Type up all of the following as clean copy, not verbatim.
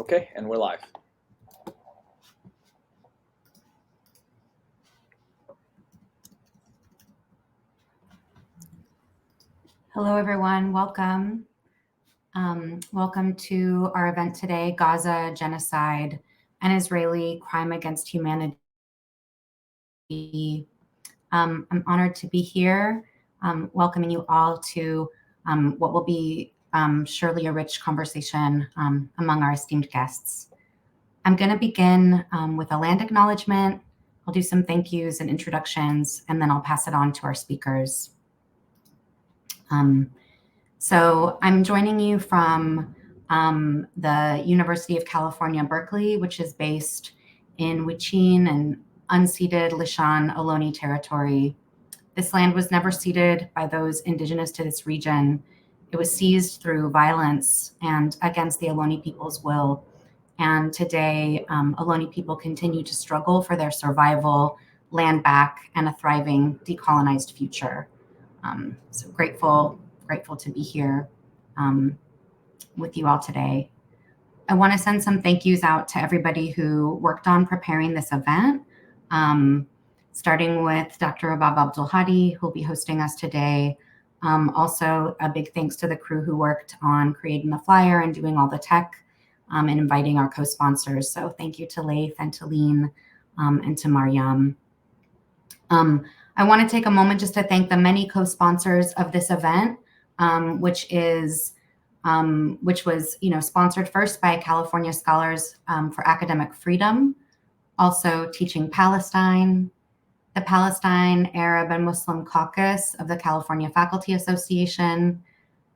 Okay, and we're live. Hello, everyone. Welcome. Welcome to our event today, Gaza, Genocide, an Israeli Crime Against Humanity. I'm honored to be here, welcoming you all to what will be surely a rich conversation among our esteemed guests. I'm going to begin with a land acknowledgement. I'll do some thank yous and introductions, and then I'll pass it on to our speakers. So I'm joining you from the University of California, Berkeley, which is based in Huichin and unceded Lishan Ohlone territory. This land was never ceded by those indigenous to this region. It was seized through violence and against the Ohlone people's will. And today, Ohlone people continue to struggle for their survival, land back, and a thriving decolonized future. So grateful to be here with you all today. I want to send some thank yous out to everybody who worked on preparing this event, starting with Dr. Rabab Abdulhadi, who will be hosting us today. Also, a big thanks to the crew who worked on creating the flyer and doing all the tech and inviting our co-sponsors. So thank you to Laith and to Lean and to Mariam. I want to take a moment just to thank the many co-sponsors of this event, which was sponsored first by California Scholars for Academic Freedom, also Teaching Palestine, the Palestine Arab and Muslim Caucus of the California Faculty Association,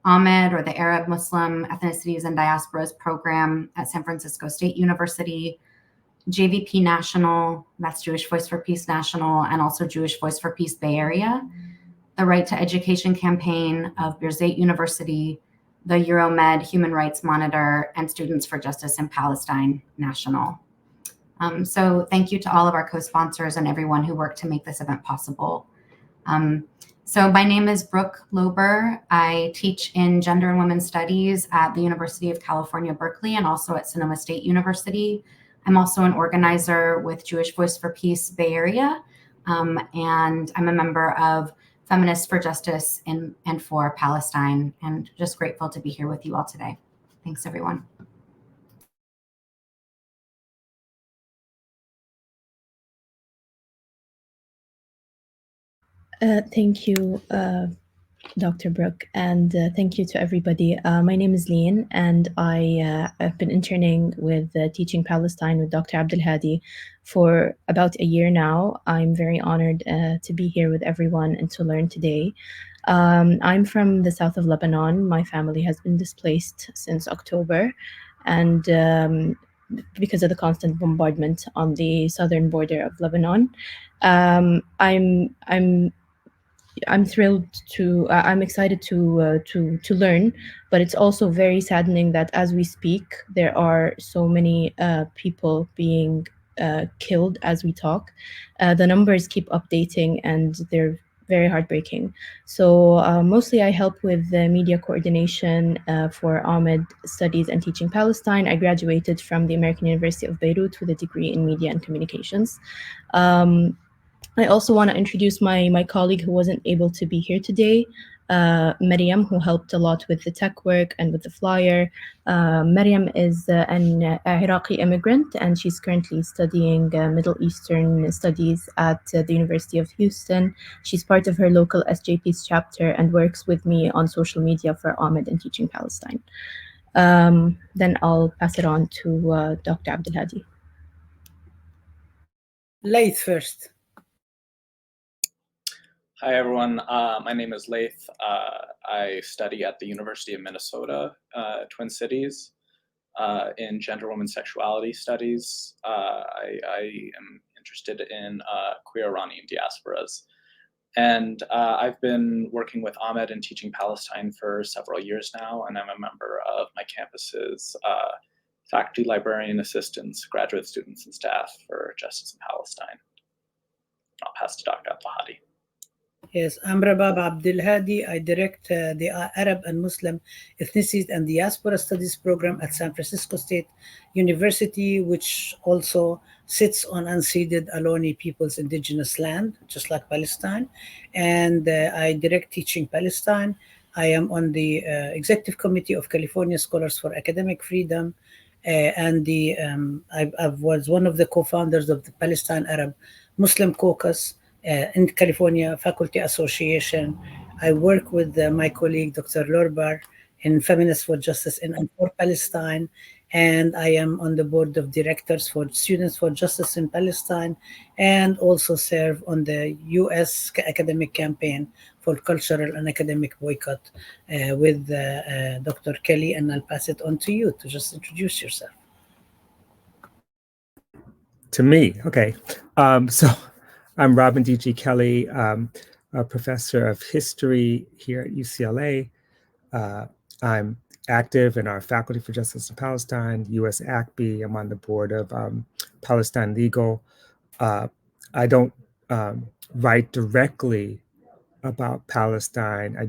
AMED, or the Arab Muslim Ethnicities and Diasporas Program at San Francisco State University, JVP National, that's Jewish Voice for Peace National, and also Jewish Voice for Peace Bay Area, the Right to Education Campaign of Birzeit University, the Euromed Human Rights Monitor, and Students for Justice in Palestine National. So thank you to all of our co-sponsors and everyone who worked to make this event possible. So my name is Brooke Lober. I teach in Gender and Women's Studies at the University of California, Berkeley, and also at Sonoma State University. I'm also an organizer with Jewish Voice for Peace Bay Area, and I'm a member of Feminists for Justice and for Palestine, and just grateful to be here with you all today. Thanks, everyone. Thank you, Dr. Brooke, and thank you to everybody. My name is Lean, and I've been interning with Teaching Palestine with Dr. Abdulhadi for about a year now. I'm very honored to be here with everyone and to learn today. I'm from the south of Lebanon. My family has been displaced since October, and because of the constant bombardment on the southern border of Lebanon. I'm thrilled to. I'm excited to learn, but it's also very saddening that as we speak, there are so many people being killed as we talk. The numbers keep updating, and they're very heartbreaking. So mostly I help with the media coordination for Ahmed Studies and Teaching Palestine. I graduated from the American University of Beirut with a degree in media and communications. I also want to introduce my colleague who wasn't able to be here today, Mariam, who helped a lot with the tech work and with the flyer. Mariam is an Iraqi immigrant, and she's currently studying Middle Eastern studies at the University of Houston. She's part of her local SJP's chapter and works with me on social media for Ahmed and Teaching Palestine. Then I'll pass it on to Dr. Abdulhadi. Laith first. Hi, everyone. My name is Laith. I study at the University of Minnesota, Twin Cities, in gender, women, sexuality studies. I am interested in queer Iranian diasporas. And I've been working with Ahmed and Teaching Palestine for several years now, and I'm a member of my campus's faculty, librarian assistants, graduate students, and staff for Justice in Palestine. I'll pass to Dr. Abdulhadi. Yes, I'm Rabab Abdul Hadi. I direct the Arab and Muslim Ethnicity and Diaspora Studies program at San Francisco State University, which also sits on unceded Aloni people's indigenous land, just like Palestine. And I direct Teaching Palestine. I am on the executive committee of California Scholars for Academic Freedom. I was one of the co-founders of the Palestine Arab Muslim Caucus in California Faculty Association. I work with my colleague Dr. Lorbar in Feminists for Justice in and for Palestine, and I am on the board of directors for Students for Justice in Palestine, and also serve on the U.S. academic campaign for cultural and academic boycott with Dr. Kelly, and I'll pass it on to you to just introduce yourself. To me, okay. So I'm Robin D.G. Kelly, a professor of history here at UCLA. I'm active in our Faculty for Justice in Palestine, US ACB. I'm on the board of Palestine Legal. I don't write directly about Palestine. I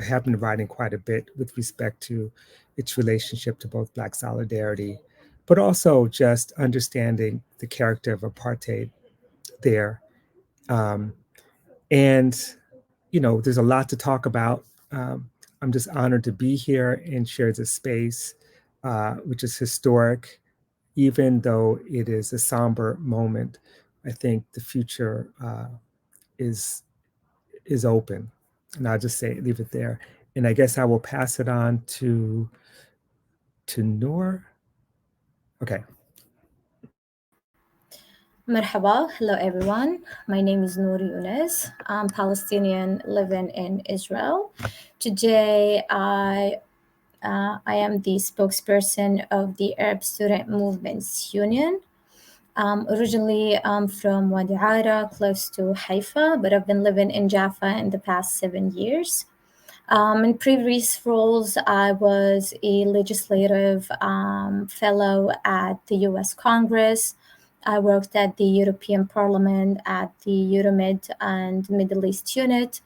have been writing quite a bit with respect to its relationship to both Black solidarity, but also just understanding the character of apartheid there. And, there's a lot to talk about. I'm just honored to be here and share this space, which is historic, even though it is a somber moment. I think the future is open, and I'll just leave it there. And I guess I will pass it on to Noor. Okay. Marhaba, hello everyone. My name is Nouri Younes. I'm Palestinian living in Israel. Today, I am the spokesperson of the Arab Student Movements Union. Originally, I'm from Wadi Ara, close to Haifa, but I've been living in Jaffa in the past 7 years. In previous roles, I was a legislative fellow at the US Congress. I worked at the European Parliament at the Euromed and Middle East Unit.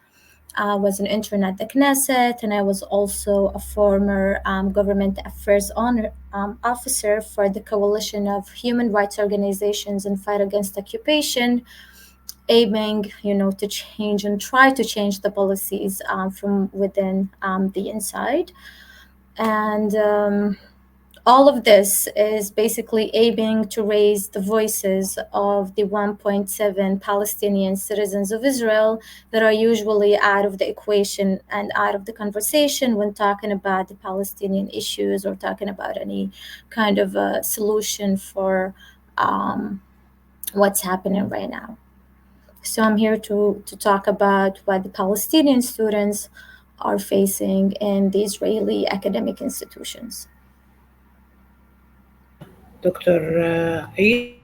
I was an intern at the Knesset, and I was also a former government affairs officer for the Coalition of Human Rights Organizations in Fight Against Occupation, aiming, to change and try to change the policies from within the inside. And all of this is basically aiming to raise the voices of the 1.7 Palestinian citizens of Israel that are usually out of the equation and out of the conversation when talking about the Palestinian issues or talking about any kind of a solution for what's happening right now. So I'm here to talk about what the Palestinian students are facing in the Israeli academic institutions. Dr. Eid.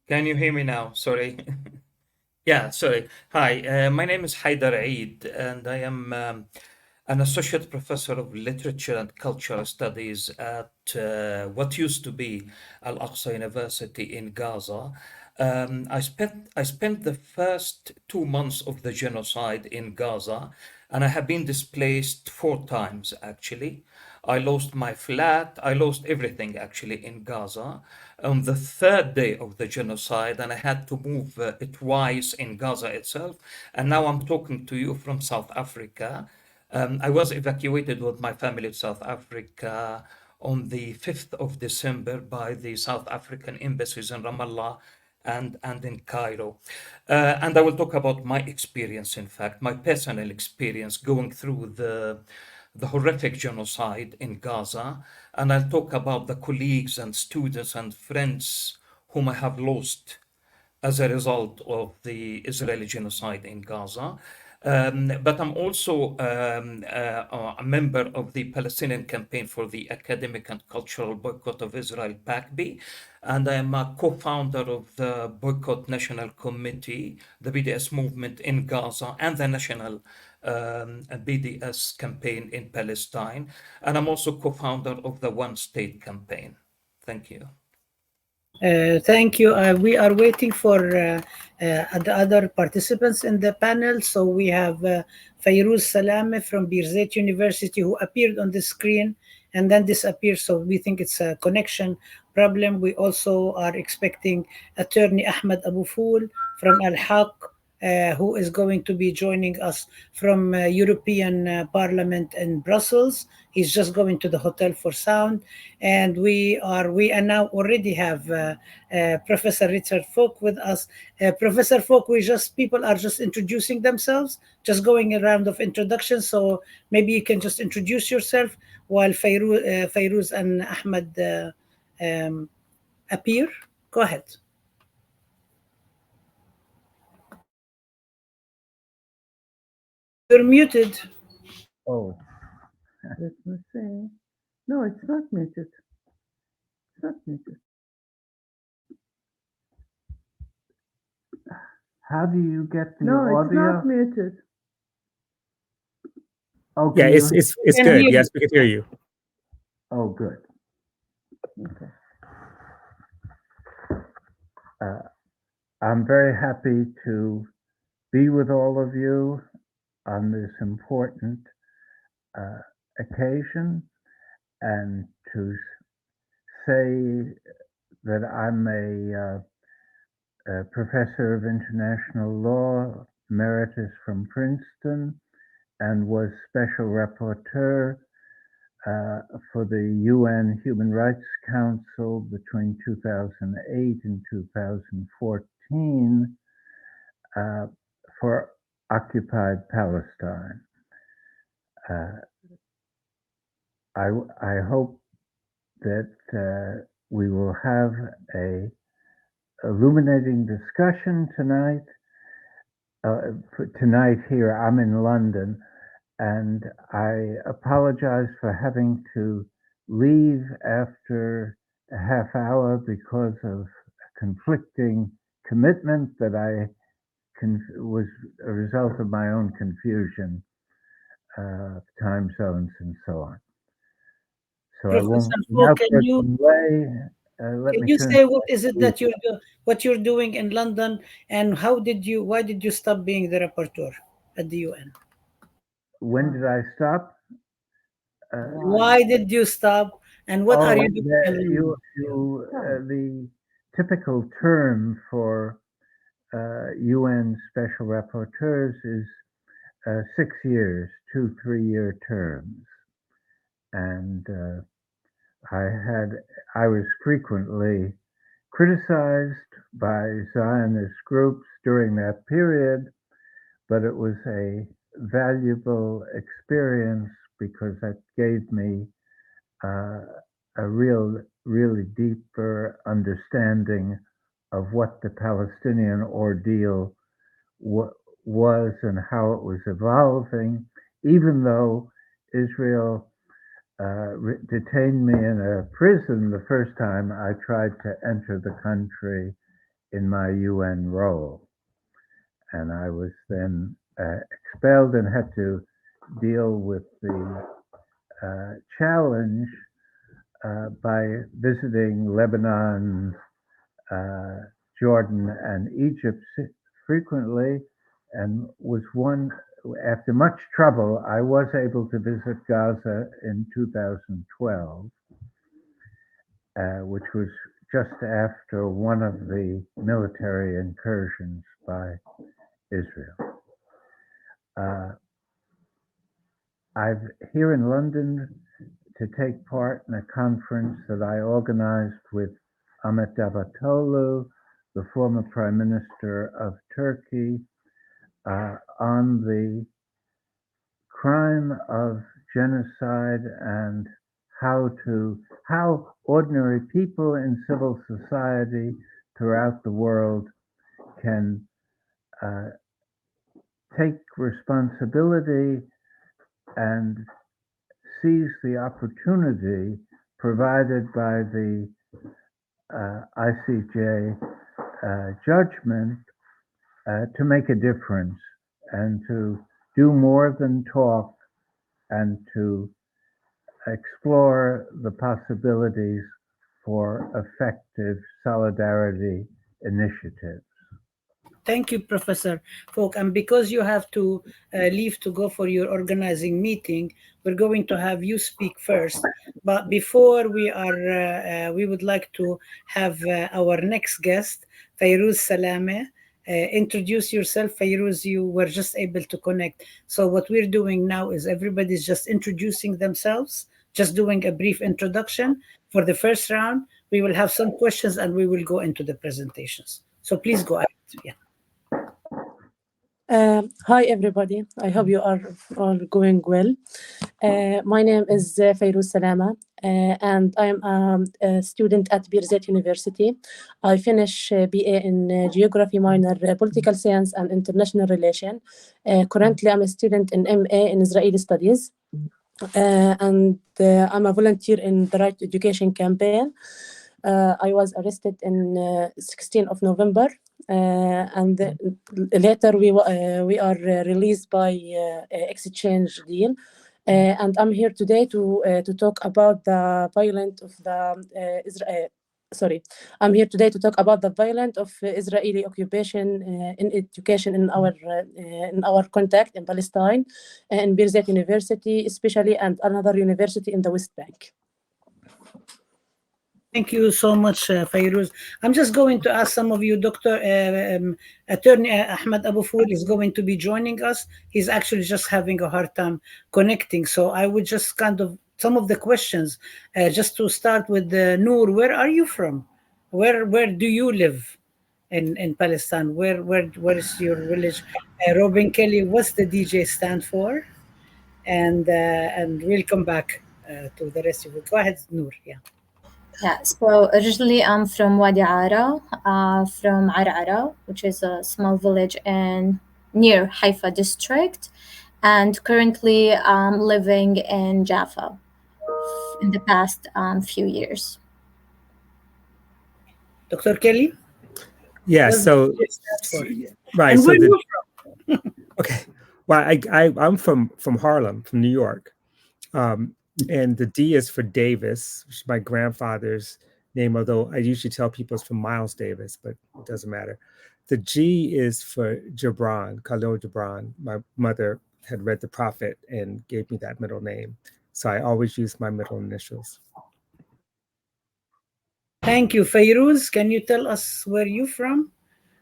Can you hear me now? Sorry. Yeah, sorry. Hi, my name is Haidar Eid, and I am an associate professor of literature and cultural studies at what used to be Al Aqsa University in Gaza. I spent the first 2 months of the genocide in Gaza, and I have been displaced 4 times actually. I lost my flat, I lost everything actually in Gaza on the third day of the genocide, and I had to move twice in Gaza itself. And now I'm talking to you from South Africa. I was evacuated with my family to South Africa on the 5th of December by the South African embassies in Ramallah and in Cairo. And I will talk about my experience, in fact, my personal experience going through the horrific genocide in Gaza. And I'll talk about the colleagues and students and friends whom I have lost as a result of the Israeli genocide in Gaza. But I'm also a member of the Palestinian Campaign for the Academic and Cultural Boycott of Israel, PACB, and I am a co-founder of the Boycott National Committee, the BDS movement in Gaza, and the National BDS campaign in Palestine. And I'm also co-founder of the One State campaign. Thank you. Thank you. We are waiting for the other participants in the panel. So we have Fayrouz Salame from Birzeit University, who appeared on the screen and then disappeared. So we think it's a connection problem. We also are expecting attorney Ahmed Abu Fool from Al Haq, who is going to be joining us from European Parliament in Brussels. He's just going to the hotel for sound, and we are now already have Professor Richard Falk with us. Professor Falk, people are just introducing themselves, just going a round of introductions. So maybe you can just introduce yourself while Fayrouz and Ahmed appear. Go ahead. You're muted. Oh, let me see. No, it's not muted. It's not muted. How do you get the audio? No, it's not muted. Oh, Yeah, it's Can good. hear Yes, we can hear you. Oh, good. Okay. I'm very happy to be with all of you on this important occasion, and to say that I'm a professor of international law, emeritus from Princeton, and was special rapporteur for the UN Human Rights Council between 2008 and 2014 for occupied Palestine. I hope that we will have a illuminating discussion tonight. Tonight here, I'm in London, and I apologize for having to leave after a half hour because of a conflicting commitment that was a result of my own confusion, time zones and so on. So I won't, without further delay, Can you say what is it that what you're doing in London, and why did you stop being the rapporteur at the UN? When did I stop? Why did you stop, and what are you doing? The typical term for UN special rapporteurs is 6 years, 2 3-year terms, and I was frequently criticized by Zionist groups during that period, but it was a valuable experience because that gave me a really deeper understanding of what the Palestinian ordeal was and how it was evolving, even though Israel detained me in a prison the first time I tried to enter the country in my UN role. And I was then expelled and had to deal with the challenge by visiting Lebanon, Jordan, and Egypt frequently, and after much trouble, I was able to visit Gaza in 2012, which was just after one of the military incursions by Israel. I'm here in London to take part in a conference that I organized with Ahmet Davutoglu, the former Prime Minister of Turkey, on the crime of genocide and how ordinary people in civil society throughout the world can take responsibility and seize the opportunity provided by the ICJ judgment to make a difference and to do more than talk and to explore the possibilities for effective solidarity initiatives. Thank you, Professor Folk. And because you have to leave to go for your organizing meeting, we're going to have you speak first. But before we would like to have our next guest, Fairuz Salame. Introduce yourself, Fairuz. You were just able to connect. So what we're doing now is everybody's just introducing themselves, just doing a brief introduction. For the first round, we will have some questions and we will go into the presentations. So please go ahead. Yeah. Hi, everybody. I hope you are all going well. My name is Fairuz Salama, and I'm a student at Birzeit University. I finish BA in Geography minor, Political Science and International Relation. Currently, I'm a student in MA in Israeli Studies, and I'm a volunteer in the Right to Education campaign. I was arrested in 16th of November, and later we are released by exchange deal. And I'm here today to talk about the violence of the I'm here today to talk about the violence of Israeli occupation in education in our contact in Palestine, in Birzeit University especially, and another university in the West Bank. Thank you so much, Fairuz. I'm just going to ask some of you, Dr. Attorney Ahmed Abu Foul is going to be joining us. He's actually just having a hard time connecting. So I would just some of the questions, just to start with Noor, where are you from? Where do you live in Palestine? Where is your village? Robin Kelly, what's the DJ stand for? And we'll come back to the rest of it. Go ahead, Noor. Yeah. Yeah, so originally I'm from Wadi Ara, from Arara, which is a small village near Haifa district, and currently I'm living in Jaffa in the past few years. Dr. Kelly? Yeah, so right. And So where are you from? okay. Well, I'm from Harlem, from New York. And the D is for Davis, which is my grandfather's name, although I usually tell people it's from Miles Davis, but it doesn't matter. The G is for Gibran, Khalil Gibran. My mother had read the Prophet and gave me that middle name. So I always use my middle initials. Thank you. Fairuz, can you tell us where you're from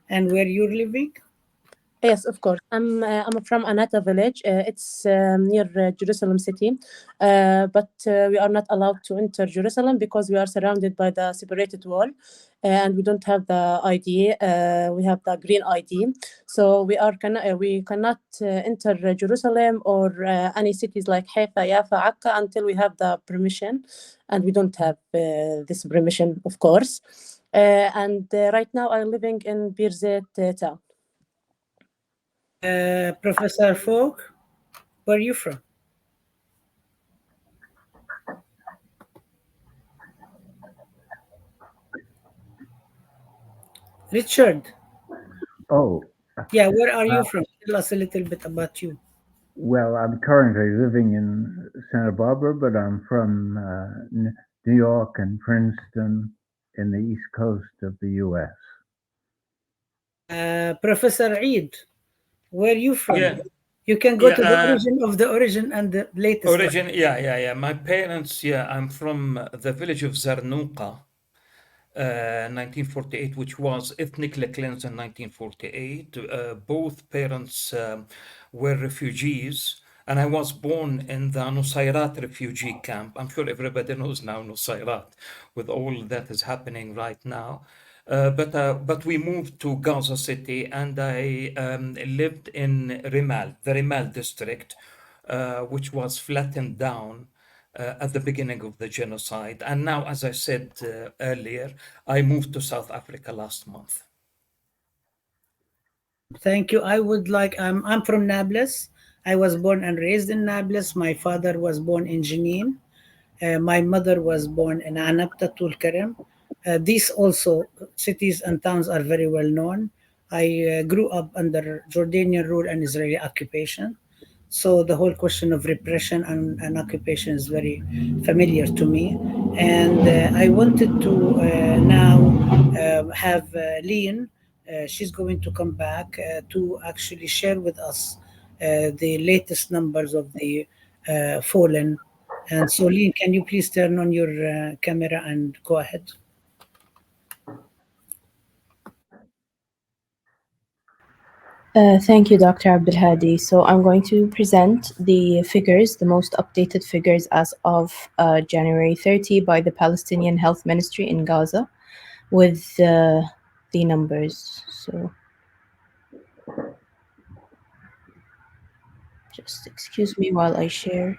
and where you're living? Yes, of course. I'm from Anata village. It's near Jerusalem city, but we are not allowed to enter Jerusalem because we are surrounded by the separated wall, and we don't have the ID. We have the green ID, so we cannot enter Jerusalem or any cities like Haifa, Yafa, Akka until we have the permission, and we don't have this permission, of course. And right now I'm living in Birzeit town. Professor Folk, where are you from? Richard. Oh. Yeah, where are you from? Tell us a little bit about you. Well, I'm currently living in Santa Barbara, but I'm from New York and Princeton in the East Coast of the U.S. Professor Eid, where are you from? Yeah. You can go to the origin and the latest origin. Yeah. My parents, I'm from the village of Zarnuqa, 1948, which was ethnically cleansed in 1948. Both parents were refugees, and I was born in the Nusayrat refugee camp. I'm sure everybody knows now Nusayrat, with all that is happening right now. But we moved to Gaza City, and I lived in Rimal, the Rimal district, which was flattened down at the beginning of the genocide. And now, as I said earlier, I moved to South Africa last month. Thank you. I'm from Nablus. I was born and raised in Nablus. My father was born in Jenin. My mother was born in Anabta Tulkarem. These also cities and towns are very well known. I grew up under Jordanian rule and Israeli occupation. So the whole question of repression and occupation is very familiar to me. And I wanted to now have Leon. She's going to come back to actually share with us the latest numbers of the fallen. And so, Leon, can you please turn on your camera and go ahead? Thank you, Dr. Abdulhadi. So I'm going to present the figures, the most updated figures as of January 30 by the Palestinian Health Ministry in Gaza with the numbers. So just excuse me while I share.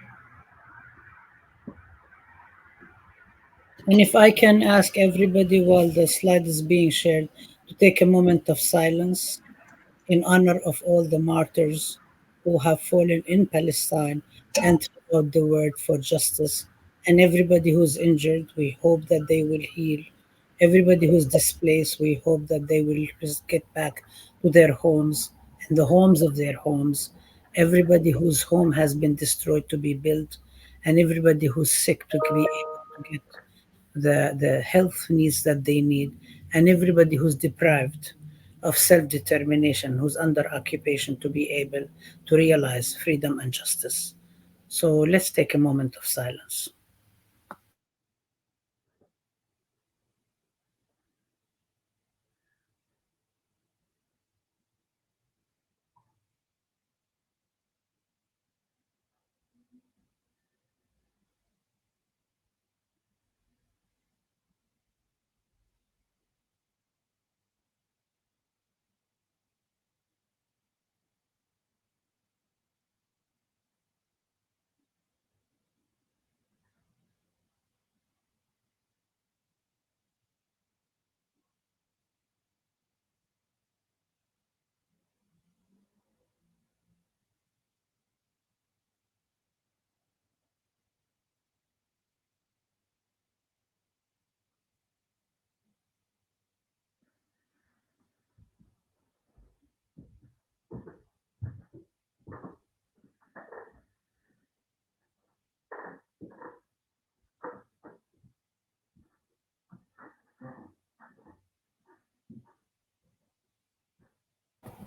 And if I can ask everybody while the slide is being shared to take a moment of silence in honor of all the martyrs who have fallen in Palestine and throughout the world for justice. And everybody who's injured, we hope that they will heal. Everybody who's displaced, we hope that they will just get back to their homes and the homes of their homes. Everybody whose home has been destroyed to be built, and everybody who's sick to be able to get the health needs that they need, and everybody who's deprived of self determination, who's under occupation, to be able to realize freedom and justice. So let's take a moment of silence.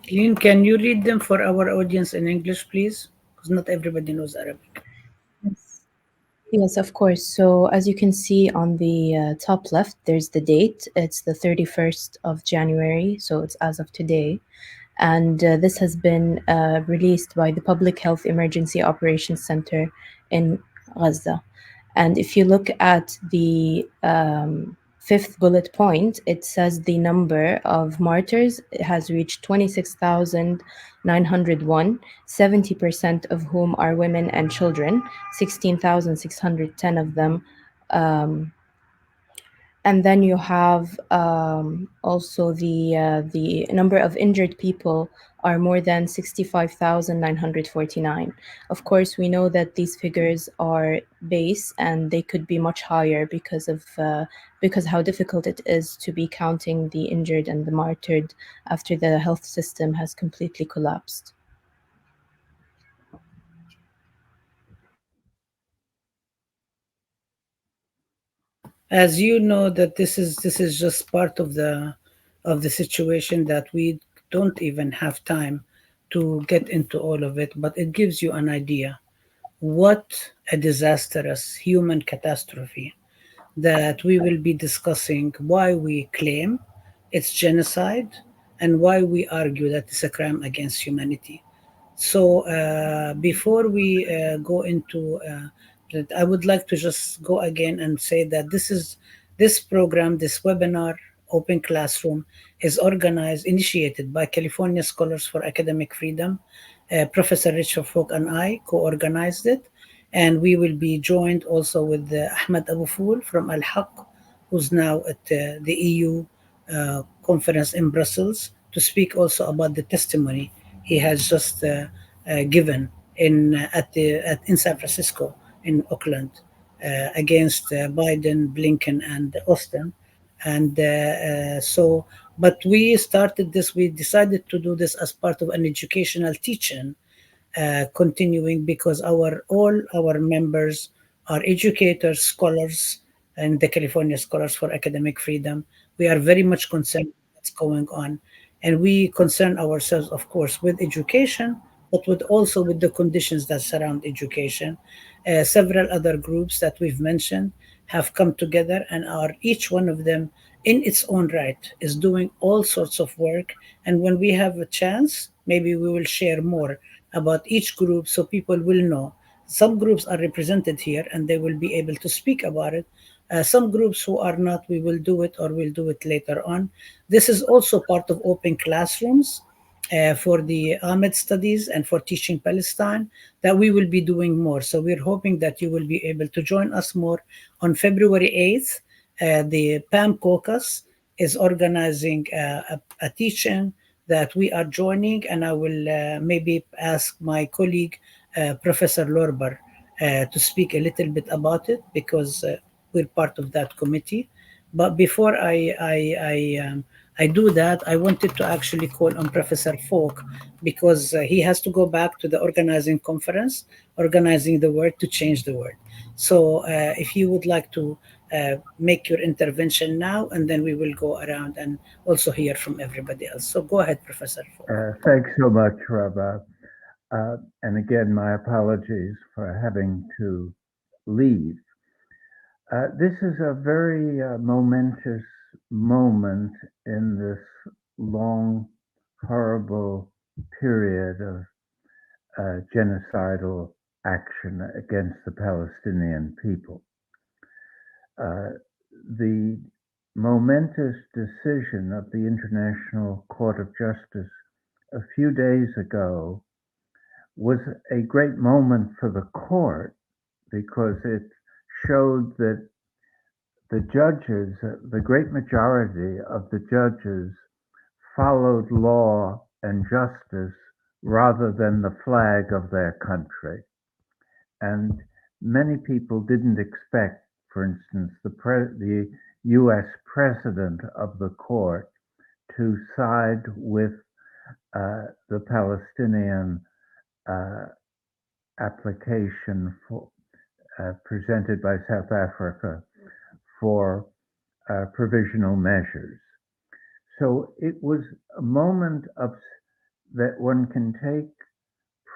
Lynn, can you read them for our audience in English, please? Because not everybody knows Arabic. Yes. Yes, of course. So as you can see on the top left, there's the date. It's the 31st of January, so it's as of today. And this has been released by the Public Health Emergency Operations Center in Gaza. And if you look at the fifth bullet point, it says the number of martyrs has reached 26,901, 70% of whom are women and children, 16,610 of them. And then you have also the number of injured people are more than 65,949. Of course, we know that these figures are base and they could be much higher because how difficult it is to be counting the injured and the martyred after the health system has completely collapsed. As you know, that this is just part of the situation, that we don't even have time to get into all of it, but it gives you an idea what a disastrous human catastrophe that we will be discussing, why we claim it's genocide and why we argue that it's a crime against humanity. So before we go into that, I would like to just go again and say that this program, this webinar, Open Classroom, is organized, initiated by California Scholars for Academic Freedom. Professor Richard Falk and I co-organized it, and we will be joined also with Ahmed Abu Foul from Al Haq, who's now at the EU conference in Brussels, to speak also about the testimony he has just given in San Francisco, in Oakland, against Biden, Blinken, and Austin. And but we started this. We decided to do this as part of an educational teaching continuing, because all our members are educators, scholars, and the California Scholars for Academic Freedom. We are very much concerned with what's going on, and we concern ourselves, of course, with education, but also with the conditions that surround education. Several other groups that we've mentioned have come together and are, each one of them in its own right, is doing all sorts of work. And when we have a chance, maybe we will share more about each group so people will know. Some groups are represented here and they will be able to speak about it. Some groups who are not, we will do it, or we'll do it later on. This is also part of open classrooms for the Ahmed studies and for teaching Palestine, that we will be doing more. So we're hoping that you will be able to join us more. On February 8th, the PAM caucus is organizing a teaching that we are joining, and I will maybe ask my colleague, Professor Lorber, to speak a little bit about it, because we're part of that committee. But before I do that, I wanted to actually call on Professor Falk, because he has to go back to the organizing conference, organizing the world to change the world. So if you would like to make your intervention now, and then we will go around and also hear from everybody else. So go ahead, Professor Falk. Thanks so much, Rabah. And again, my apologies for having to leave. This is a very momentous moment in this long, horrible period of genocidal action against the Palestinian people. The momentous decision of the International Court of Justice a few days ago was a great moment for the court, because it showed that the judges, the great majority of the judges, followed law and justice rather than the flag of their country. And many people didn't expect, for instance, the US president of the court to side with the Palestinian application presented by South Africa for provisional measures. So it was a moment that one can take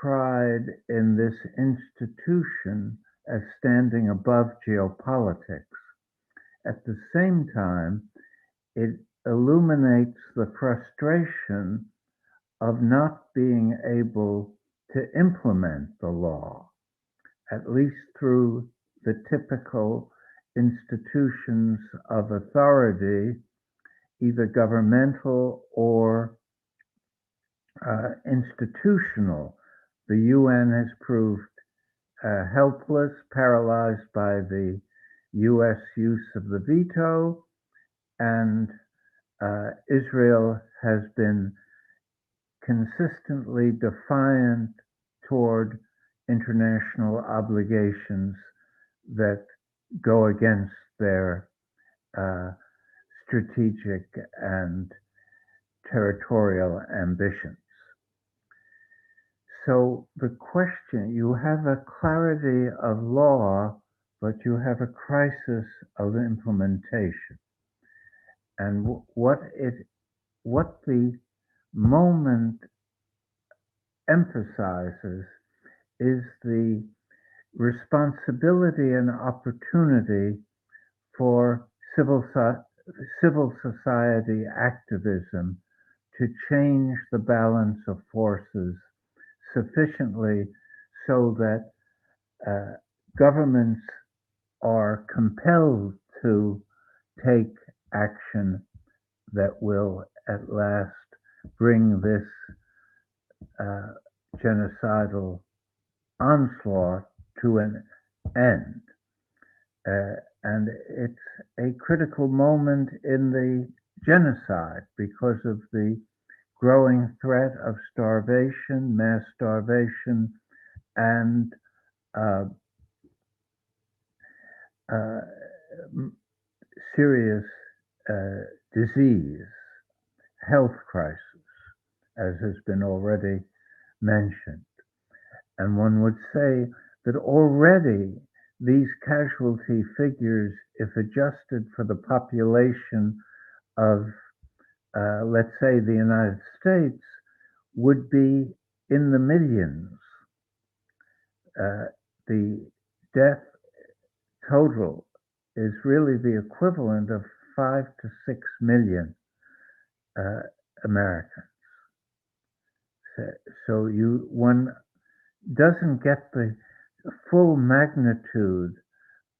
pride in this institution as standing above geopolitics. At the same time, it illuminates the frustration of not being able to implement the law, at least through the typical institutions of authority, either governmental or institutional. The UN has proved helpless, paralyzed by the US use of the veto, and Israel has been consistently defiant toward international obligations that go against their strategic and territorial ambitions. So the question, you have a clarity of law, but you have a crisis of implementation. And what the moment emphasizes is the responsibility and opportunity for civil society activism to change the balance of forces sufficiently so that governments are compelled to take action that will at last bring this genocidal onslaught to an end. And it's a critical moment in the genocide because of the growing threat of starvation, mass starvation, and serious disease, health crisis, as has been already mentioned. And one would say that already these casualty figures, if adjusted for the population of, let's say, the United States, would be in the millions. The death total is really the equivalent of 5 to 6 million Americans. So one doesn't get the full magnitude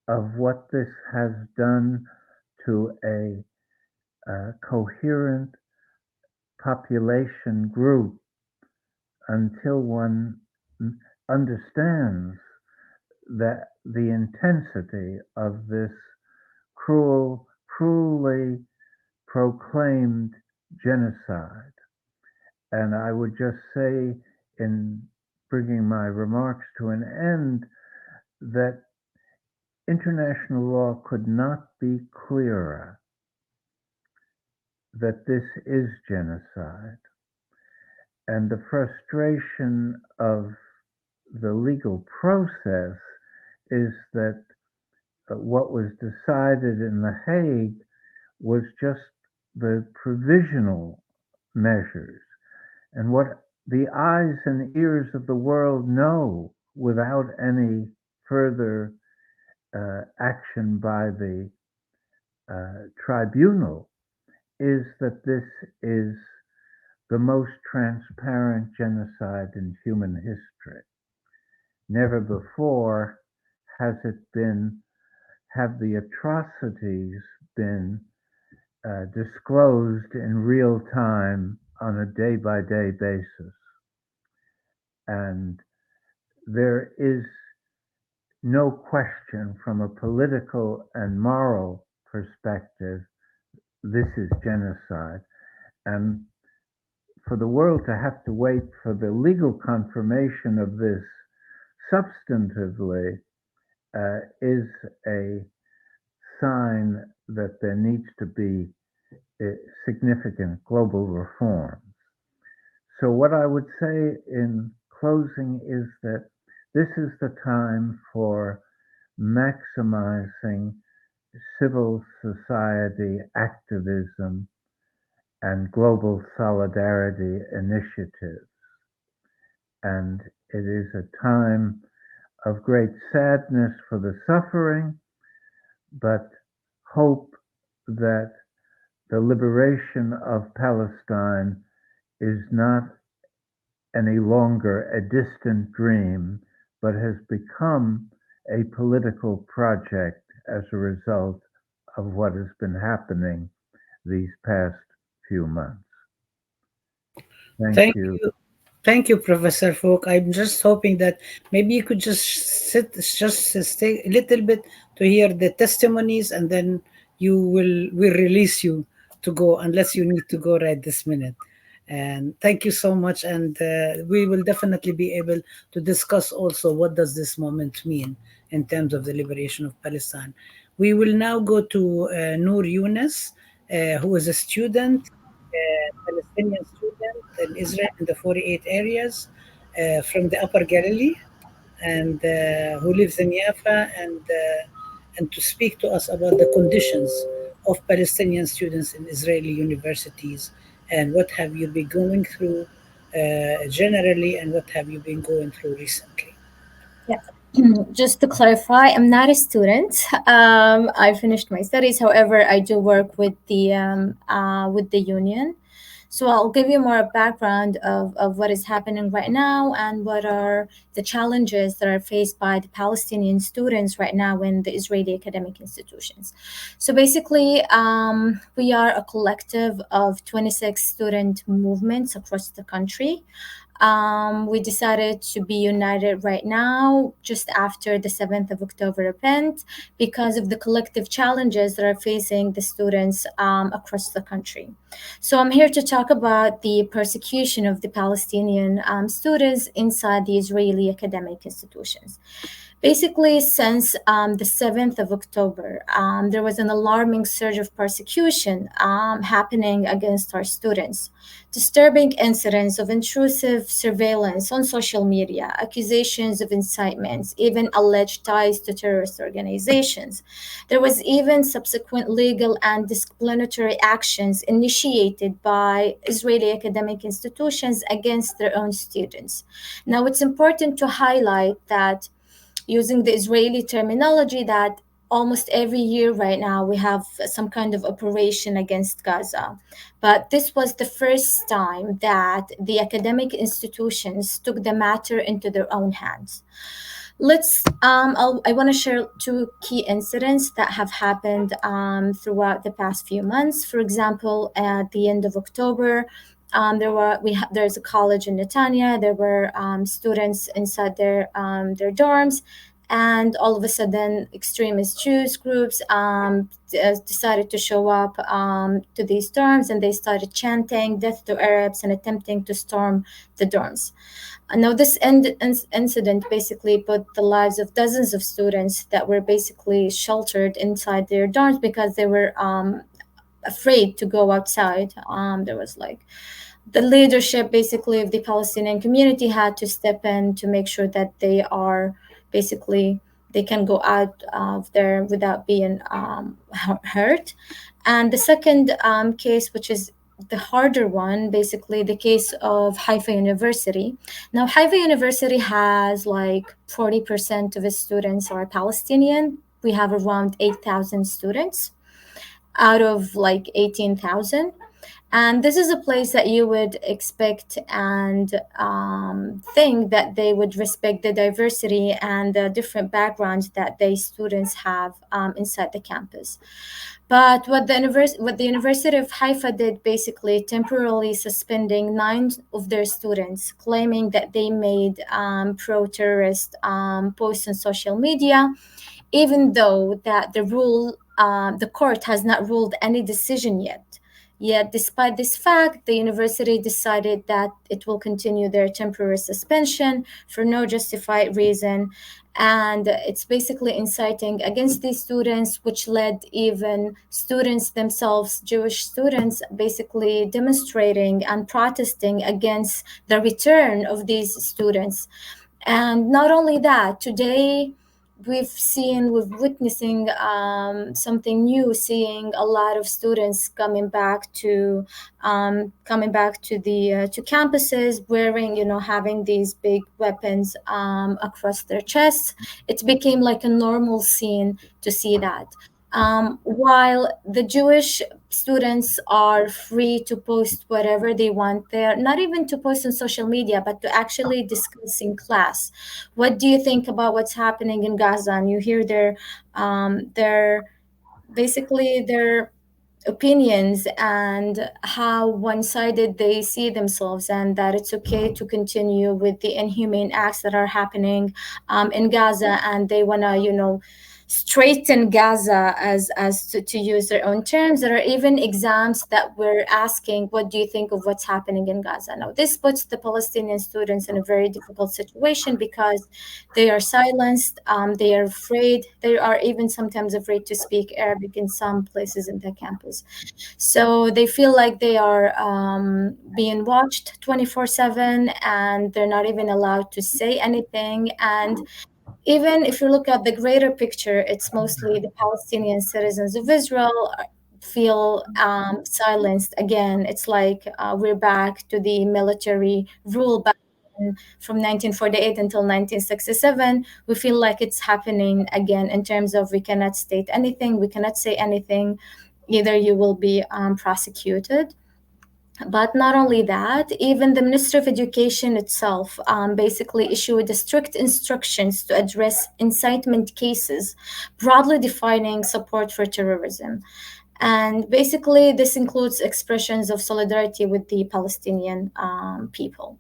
of what this has done to a coherent population group until one understands that the intensity of this cruelly proclaimed genocide. And I would just say, in bringing my remarks to an end, that international law could not be clearer that this is genocide. And the frustration of the legal process is that what was decided in The Hague was just the provisional measures. And what the eyes and ears of the world know without any further action by the tribunal is that this is the most transparent genocide in human history. Never before have the atrocities been disclosed in real time on a day-by-day basis. And there is no question from a political and moral perspective, this is genocide. And for the world to have to wait for the legal confirmation of this substantively is a sign that there needs to be significant global reforms. So what I would say in closing is that this is the time for maximizing civil society activism and global solidarity initiatives. And it is a time of great sadness for the suffering, but hope that the liberation of Palestine is not any longer a distant dream, but has become a political project as a result of what has been happening these past few months. Thank you. Thank you, Professor Folk. I'm just hoping that maybe you could just stay a little bit to hear the testimonies, and then we'll release you to go, unless you need to go right this minute. And thank you so much. And we will definitely be able to discuss also what does this moment mean in terms of the liberation of Palestine. We will now go to Noor Yunus, who is a student, Palestinian student in Israel in the 48 areas from the Upper Galilee, and who lives in Jaffa, and to speak to us about the conditions of Palestinian students in Israeli universities, and what have you been going through generally, and what have you been going through recently. Yeah. Just to clarify, I'm not a student. I finished my studies. However, I do work with the union. So I'll give you more background of what is happening right now and what are the challenges that are faced by the Palestinian students right now in the Israeli academic institutions. So basically, we are a collective of 26 student movements across the country. We decided to be united right now just after the 7th of October event because of the collective challenges that are facing the students across the country. So I'm here to talk about the persecution of the Palestinian students inside the Israeli academic institutions. Basically, since the 7th of October, there was an alarming surge of persecution happening against our students. Disturbing incidents of intrusive surveillance on social media, accusations of incitements, even alleged ties to terrorist organizations. There was even subsequent legal and disciplinary actions initiated by Israeli academic institutions against their own students. Now, it's important to highlight that, using the Israeli terminology, that almost every year right now we have some kind of operation against Gaza. But this was the first time that the academic institutions took the matter into their own hands. I want to share two key incidents that have happened throughout the past few months. For example, at the end of October, there's a college in Netanya. There were students inside their dorms, and all of a sudden, extremist Jews groups decided to show up to these dorms, and they started chanting "Death to Arabs" and attempting to storm the dorms. Now, this incident basically put the lives of dozens of students that were basically sheltered inside their dorms because they were afraid to go outside. There was like the leadership basically of the Palestinian community had to step in to make sure that they can go out of there without being hurt. And the second case, which is the harder one, basically the case of Haifa University. Now, Haifa University has like 40% of its students are Palestinian. We have around 8,000 students out of like 18,000. And this is a place that you would expect and think that they would respect the diversity and the different backgrounds that they students have inside the campus. But what the University of Haifa did, basically temporarily suspending 9 of their students, claiming that they made pro-terrorist posts on social media, even though that the court has not ruled any decision yet. Yet, despite this fact, the university decided that it will continue their temporary suspension for no justified reason. And it's basically inciting against these students, which led even students themselves, Jewish students, basically demonstrating and protesting against the return of these students. And not only that, today we're witnessing something new, seeing a lot of students coming back to to campuses, wearing, having these big weapons across their chests. It became like a normal scene to see that. While the Jewish students are free to post whatever they want there, not even to post on social media, but to actually discuss in class. What do you think about what's happening in Gaza? And you hear their opinions and how one-sided they see themselves, and that it's okay to continue with the inhumane acts that are happening in Gaza, and they want to straighten Gaza, to use their own terms. There are even exams that were asking, what do you think of what's happening in Gaza? Now, this puts the Palestinian students in a very difficult situation because they are silenced, they are afraid, they are even sometimes afraid to speak Arabic in some places in the campus. So they feel like they are being watched 24/7, and they're not even allowed to say anything. And even if you look at the greater picture, it's mostly the Palestinian citizens of Israel feel silenced again. It's like we're back to the military rule back from 1948 until 1967. We feel like it's happening again in terms of we cannot state anything, we cannot say anything, either you will be prosecuted. But not only that, even the Ministry of Education itself basically issued strict instructions to address incitement cases, broadly defining support for terrorism. And basically, this includes expressions of solidarity with the Palestinian people.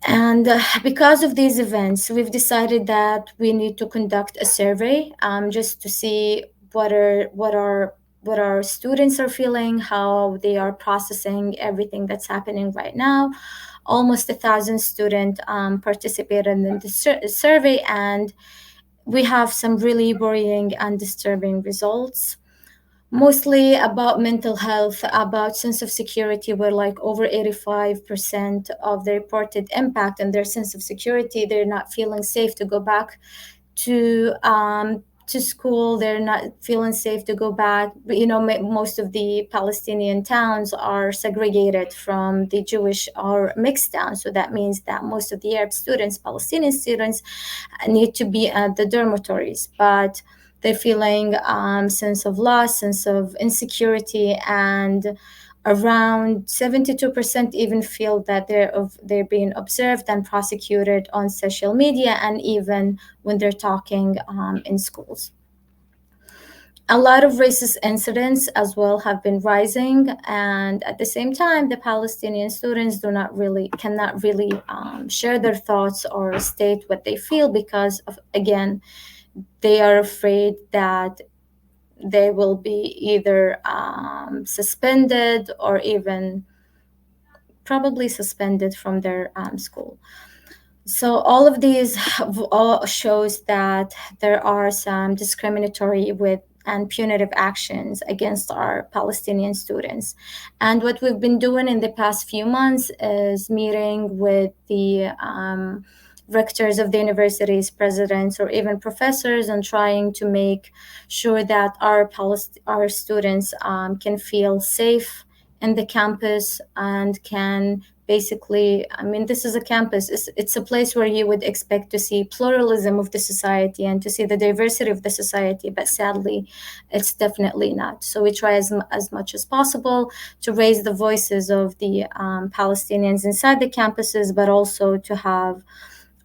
And because of these events, we've decided that we need to conduct a survey just to see what our students are feeling, how they are processing everything that's happening right now. almost 1,000 students participated in the survey, and we have some really worrying and disturbing results. Mostly about mental health, about sense of security, where like over 85% of the reported impact on their sense of security. They're not feeling safe to go back to school. They're not feeling safe to go back. But, you know, most of the Palestinian towns are segregated from the Jewish or mixed towns. So that means that most of the Arab students, Palestinian students, need to be at the dormitories. But they're feeling sense of loss, sense of insecurity, and around 72% even feel that they're being observed and prosecuted on social media, and even when they're talking in schools. A lot of racist incidents as well have been rising, and at the same time, the Palestinian students cannot really share their thoughts or state what they feel because of, again, they are afraid that they will be either suspended or even probably suspended from their school. So all of these all shows that there are some discriminatory and punitive actions against our Palestinian students. And what we've been doing in the past few months is meeting with the rectors of the universities, presidents, or even professors, and trying to make sure that our students can feel safe in the campus and can basically, I mean, this is a campus. It's a place where you would expect to see pluralism of the society and to see the diversity of the society, but sadly, it's definitely not. So we try as much as possible to raise the voices of the Palestinians inside the campuses, but also to have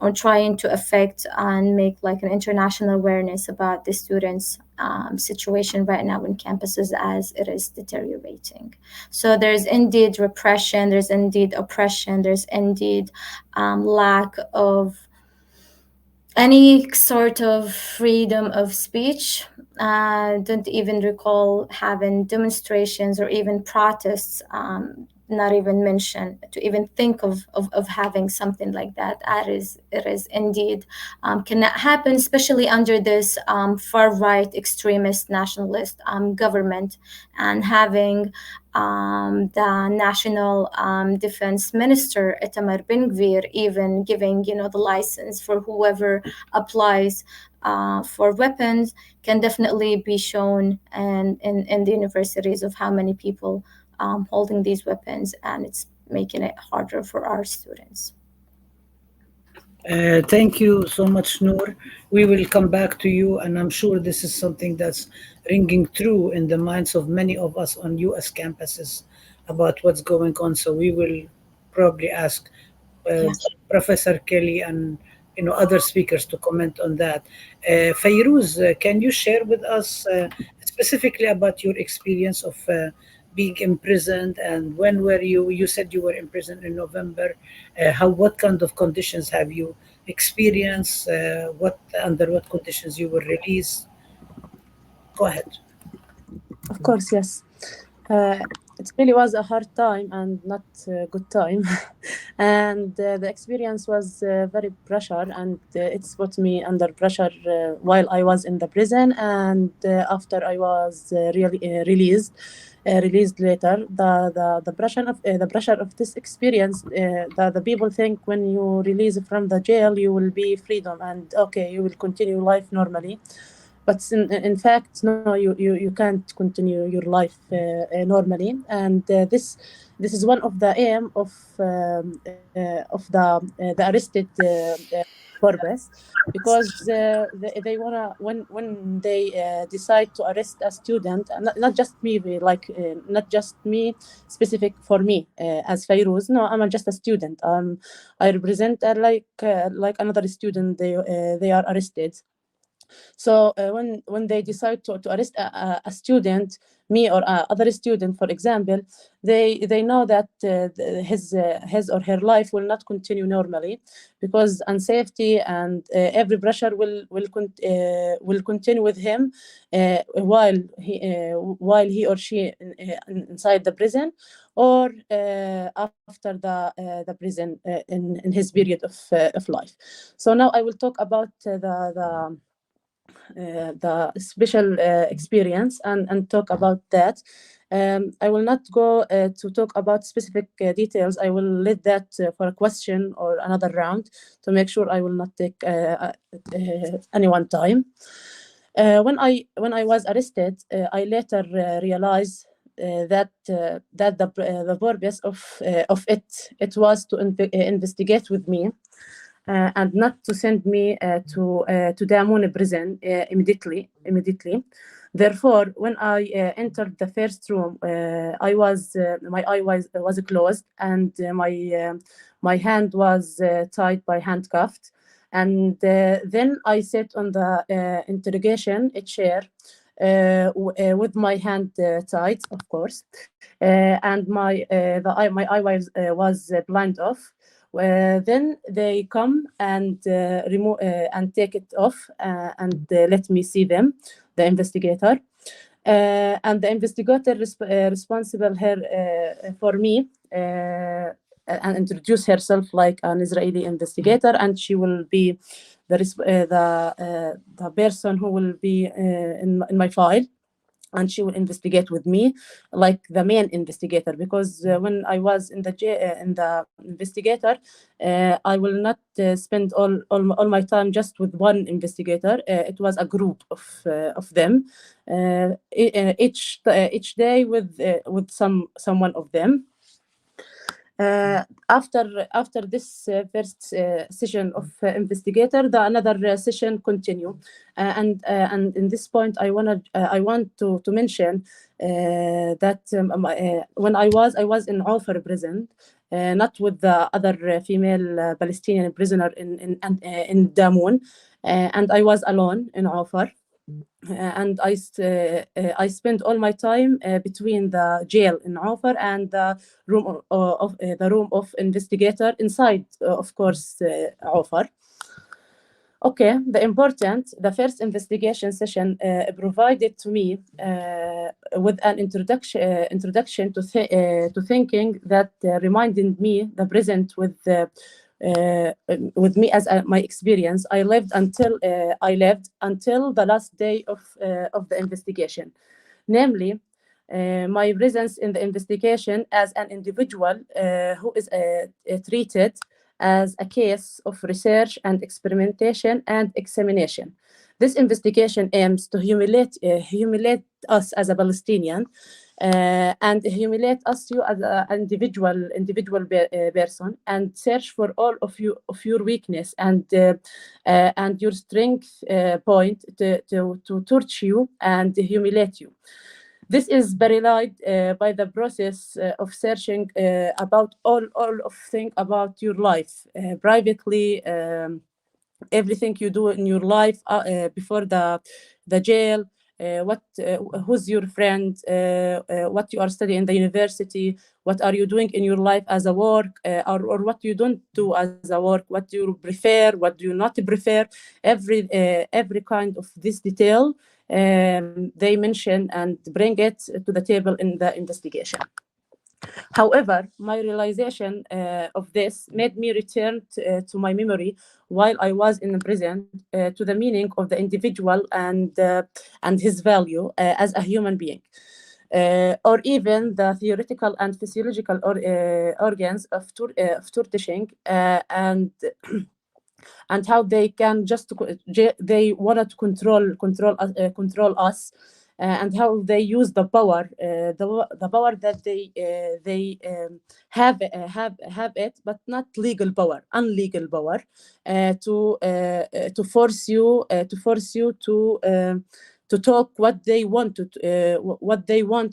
or trying to affect and make like an international awareness about the students' situation right now in campuses as it is deteriorating. So there's indeed repression, there's indeed oppression, there's indeed lack of any sort of freedom of speech. Don't even recall having demonstrations or even protests, not even mention to even think of having something like that. It is indeed cannot happen, especially under this far right extremist nationalist government, and having the national defense minister Itamar Ben-Gvir even giving the license for whoever applies for weapons can definitely be shown in the universities of how many people holding these weapons, and it's making it harder for our students. Thank you so much, Noor. We will come back to you, and I'm sure this is something that's ringing true in the minds of many of us on US campuses about what's going on. So we will probably ask Yes. Professor Kelly and other speakers to comment on that. Fayrouz, can you share with us specifically about your experience of being imprisoned, and when were you? You said you were imprisoned in November. What kind of conditions have you experienced? Under what conditions you were released? Go ahead. Of course, yes. It really was a hard time and not a good time. And the experience was very pressure, and it's put me under pressure while I was in the prison, and after I was released later. The pressure of this experience, the people think when you release from the jail you will be freedom and okay, you will continue life normally. But in fact, no, you can't continue your life normally, and this is one of the aim of the arrested purpose, because they wanna when they decide to arrest a student, not just me, not just me specific for me as Fayrouz. No, I'm just a student. I represent like another student. They are arrested. So when they decide to arrest a student, me or other student, for example, they know that his or her life will not continue normally, because unsafety and every pressure will continue with him while he or she inside the prison, or after the prison in his period of life. So now I will talk about the special experience and talk about that. I will not go to talk about specific details. I will leave that for a question or another round to make sure I will not take anyone time. When I was arrested, I later realized that the purpose of it was to investigate with me. And not to send me to Damoun prison immediately. Therefore, when I entered the first room, my eye was closed, and my hand was tied by handcuffed. And then I sat on the interrogation chair with my hand tied, of course, and my eye was blind off. Then they come and remove and take it off and let me see them, the investigator. And the investigator responsible here for me and introduce herself like an Israeli investigator, and she will be the person who will be in my file, and she will investigate with me like the main investigator, because when I was in the investigator, I will not spend all my time just with one investigator. It was a group of them, each day with someone of them. After this first session of investigator, another session continue, and in this point I want to mention that when I was in Ofar prison, not with the other female Palestinian prisoner in Damoun, and I was alone in Ofar. And I spent all my time between the jail in Ofar and the room of investigator inside, of course, Ofar. Okay, the first investigation session provided to me with an introduction to thinking that reminded me the present with me as my experience. I lived until the last day of the investigation, namely my presence in the investigation as an individual who is treated as a case of research and experimentation and examination. This investigation aims to humiliate us as a Palestinian and humiliate us you as an individual person, and search for all of your weakness and your strength point to torture you and humiliate you. This is verified by the process of searching about all of things about your life privately, everything you do in your life before the jail, who's your friend, what you are studying in the university, what are you doing in your life as a work, or what you don't do as a work, what do you prefer, what do you not prefer, every kind of this detail they mention and bring it to the table in the investigation. However, my realization of this made me return to my memory while I was in prison to the meaning of the individual and his value as a human being. Or even the theoretical and physiological organs of torturing and how they can they wanted to control us, and how they use the power that they have it, but not legal power, unlegal power, to force you to talk what they want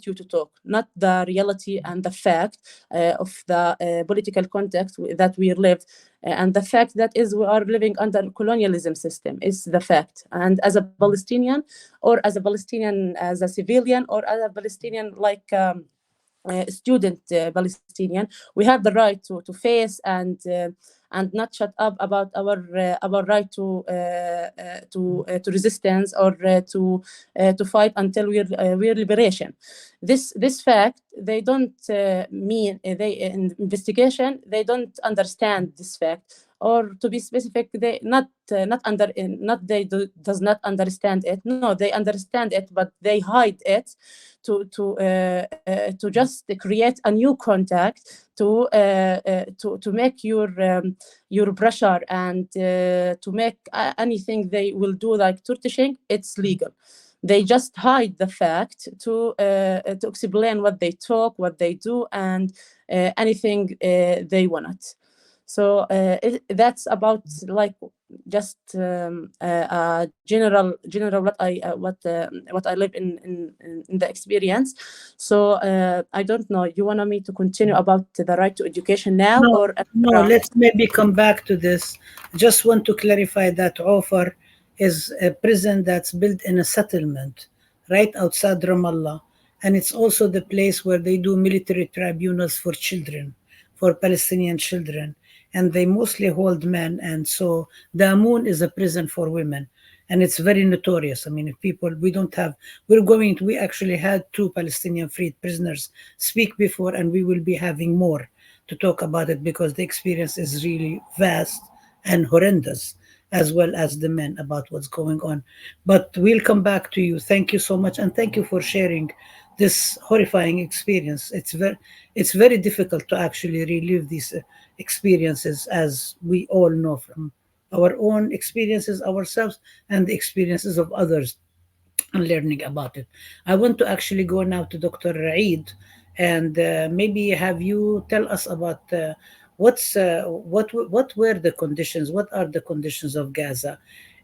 you to talk, not the reality and the fact of the political context that we live. And the fact that is we are living under colonialism system is the fact. And as a Palestinian, or as a Palestinian as a civilian, or as a Palestinian like student Palestinian, we have the right to face and not shut up about our right to resistance or to fight until we're liberation. This fact they don't mean they in investigation they don't understand this fact, or to be specific, they not they does not understand it. No, they understand it, but they hide it to just create a new contact to make your pressure and to make anything they will do like torturing it's legal. They just hide the fact to explain what they talk, what they do, and anything they want. So that's about like just general what I live in the experience. So I don't know. You want me to continue about the right to education now, or no? Let's maybe come back to this. Just want to clarify that Ofar is a prison that's built in a settlement right outside Ramallah, and it's also the place where they do military tribunals for children, for Palestinian children, and they mostly hold men. And so the Amun is a prison for women, and it's very notorious. I mean, if people, we actually had 2 Palestinian freed prisoners speak before, and we will be having more to talk about it because the experience is really vast and horrendous, as well as the men, about what's going on. But we'll come back to you. Thank you so much, and thank you for sharing this horrifying experience. It's very difficult to actually relive these experiences, as we all know from our own experiences ourselves and the experiences of others, and learning about it. I want to actually go now to Dr. Eid, and maybe have you tell us about what were the conditions, what are the conditions of Gaza?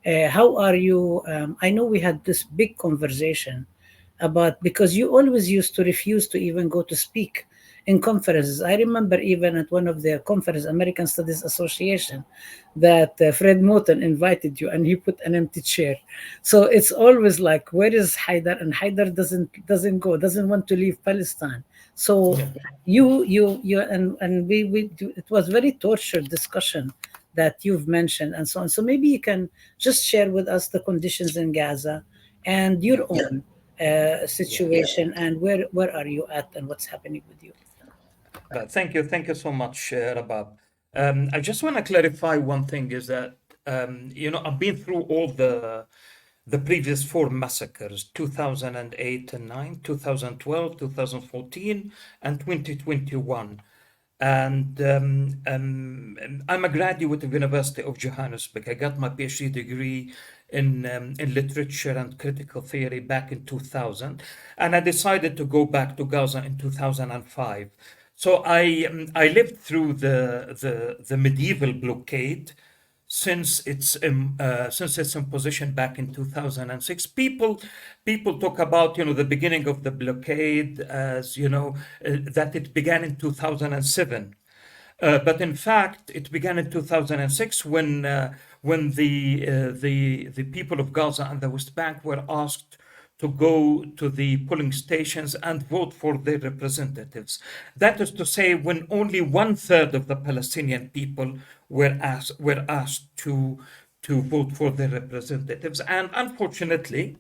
How are you? I know we had this big conversation about, because you always used to refuse to even go to speak in conferences. I remember even at one of the conferences, American Studies Association, that Fred Moten invited you and he put an empty chair. So it's always like, where is Haidar? And Haidar doesn't want to leave Palestine. So you and we do, it was very tortured discussion that you've mentioned and so on. So maybe you can just share with us the conditions in Gaza and your own situation, and where are you at and what's happening with you. Thank you so much, Rabab. I just want to clarify one thing: is that I've been through all the previous 4 massacres: 2008 and 9, 2012, 2014, and 2021. And I'm a graduate of University of Johannesburg. I got my PhD degree in literature and critical theory back in 2000, and I decided to go back to Gaza in 2005. So I lived through the medieval blockade since its imposition back in 2006. People talk about the beginning of the blockade as that it began in 2007. But in fact, it began in 2006 when the people of Gaza and the West Bank were asked to go to the polling stations and vote for their representatives. That is to say, when only 1/3 of the Palestinian people were asked to vote for their representatives. And unfortunately,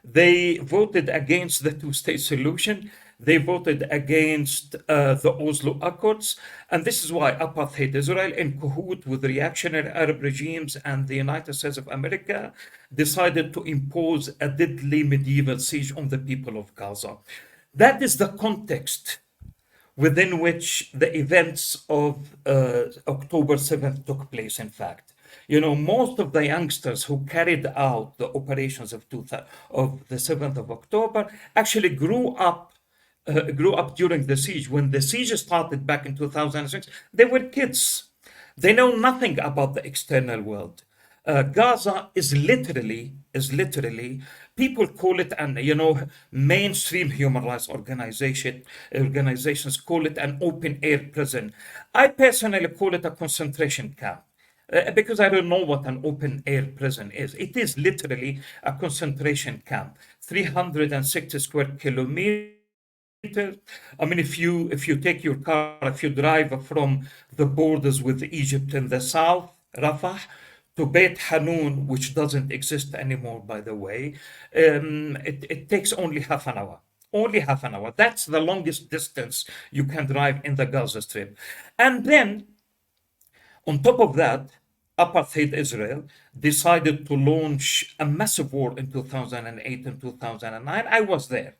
they voted against the 2-state solution. They voted against the Oslo Accords. And this is why apartheid Israel, in cahoot with reactionary Arab regimes and the United States of America, decided to impose a deadly medieval siege on the people of Gaza. That is the context within which the events of October 7th took place, in fact. Most of the youngsters who carried out the operations of the 7th of October actually grew up during the siege. When the siege started back in 2006, they were kids. They know nothing about the external world. Gaza is literally, people call it, and mainstream human rights organizations call it an open air prison. I personally call it a concentration camp. Because I don't know what an open air prison is. It is literally a concentration camp, 360 square kilometers I mean, if you take your car, if you drive from the borders with Egypt in the south, Rafah, to Beit Hanun, which doesn't exist anymore, by the way, it takes only half an hour. Only half an hour. That's the longest distance you can drive in the Gaza Strip. And then, on top of that, apartheid Israel decided to launch a massive war in 2008 and 2009. I was there.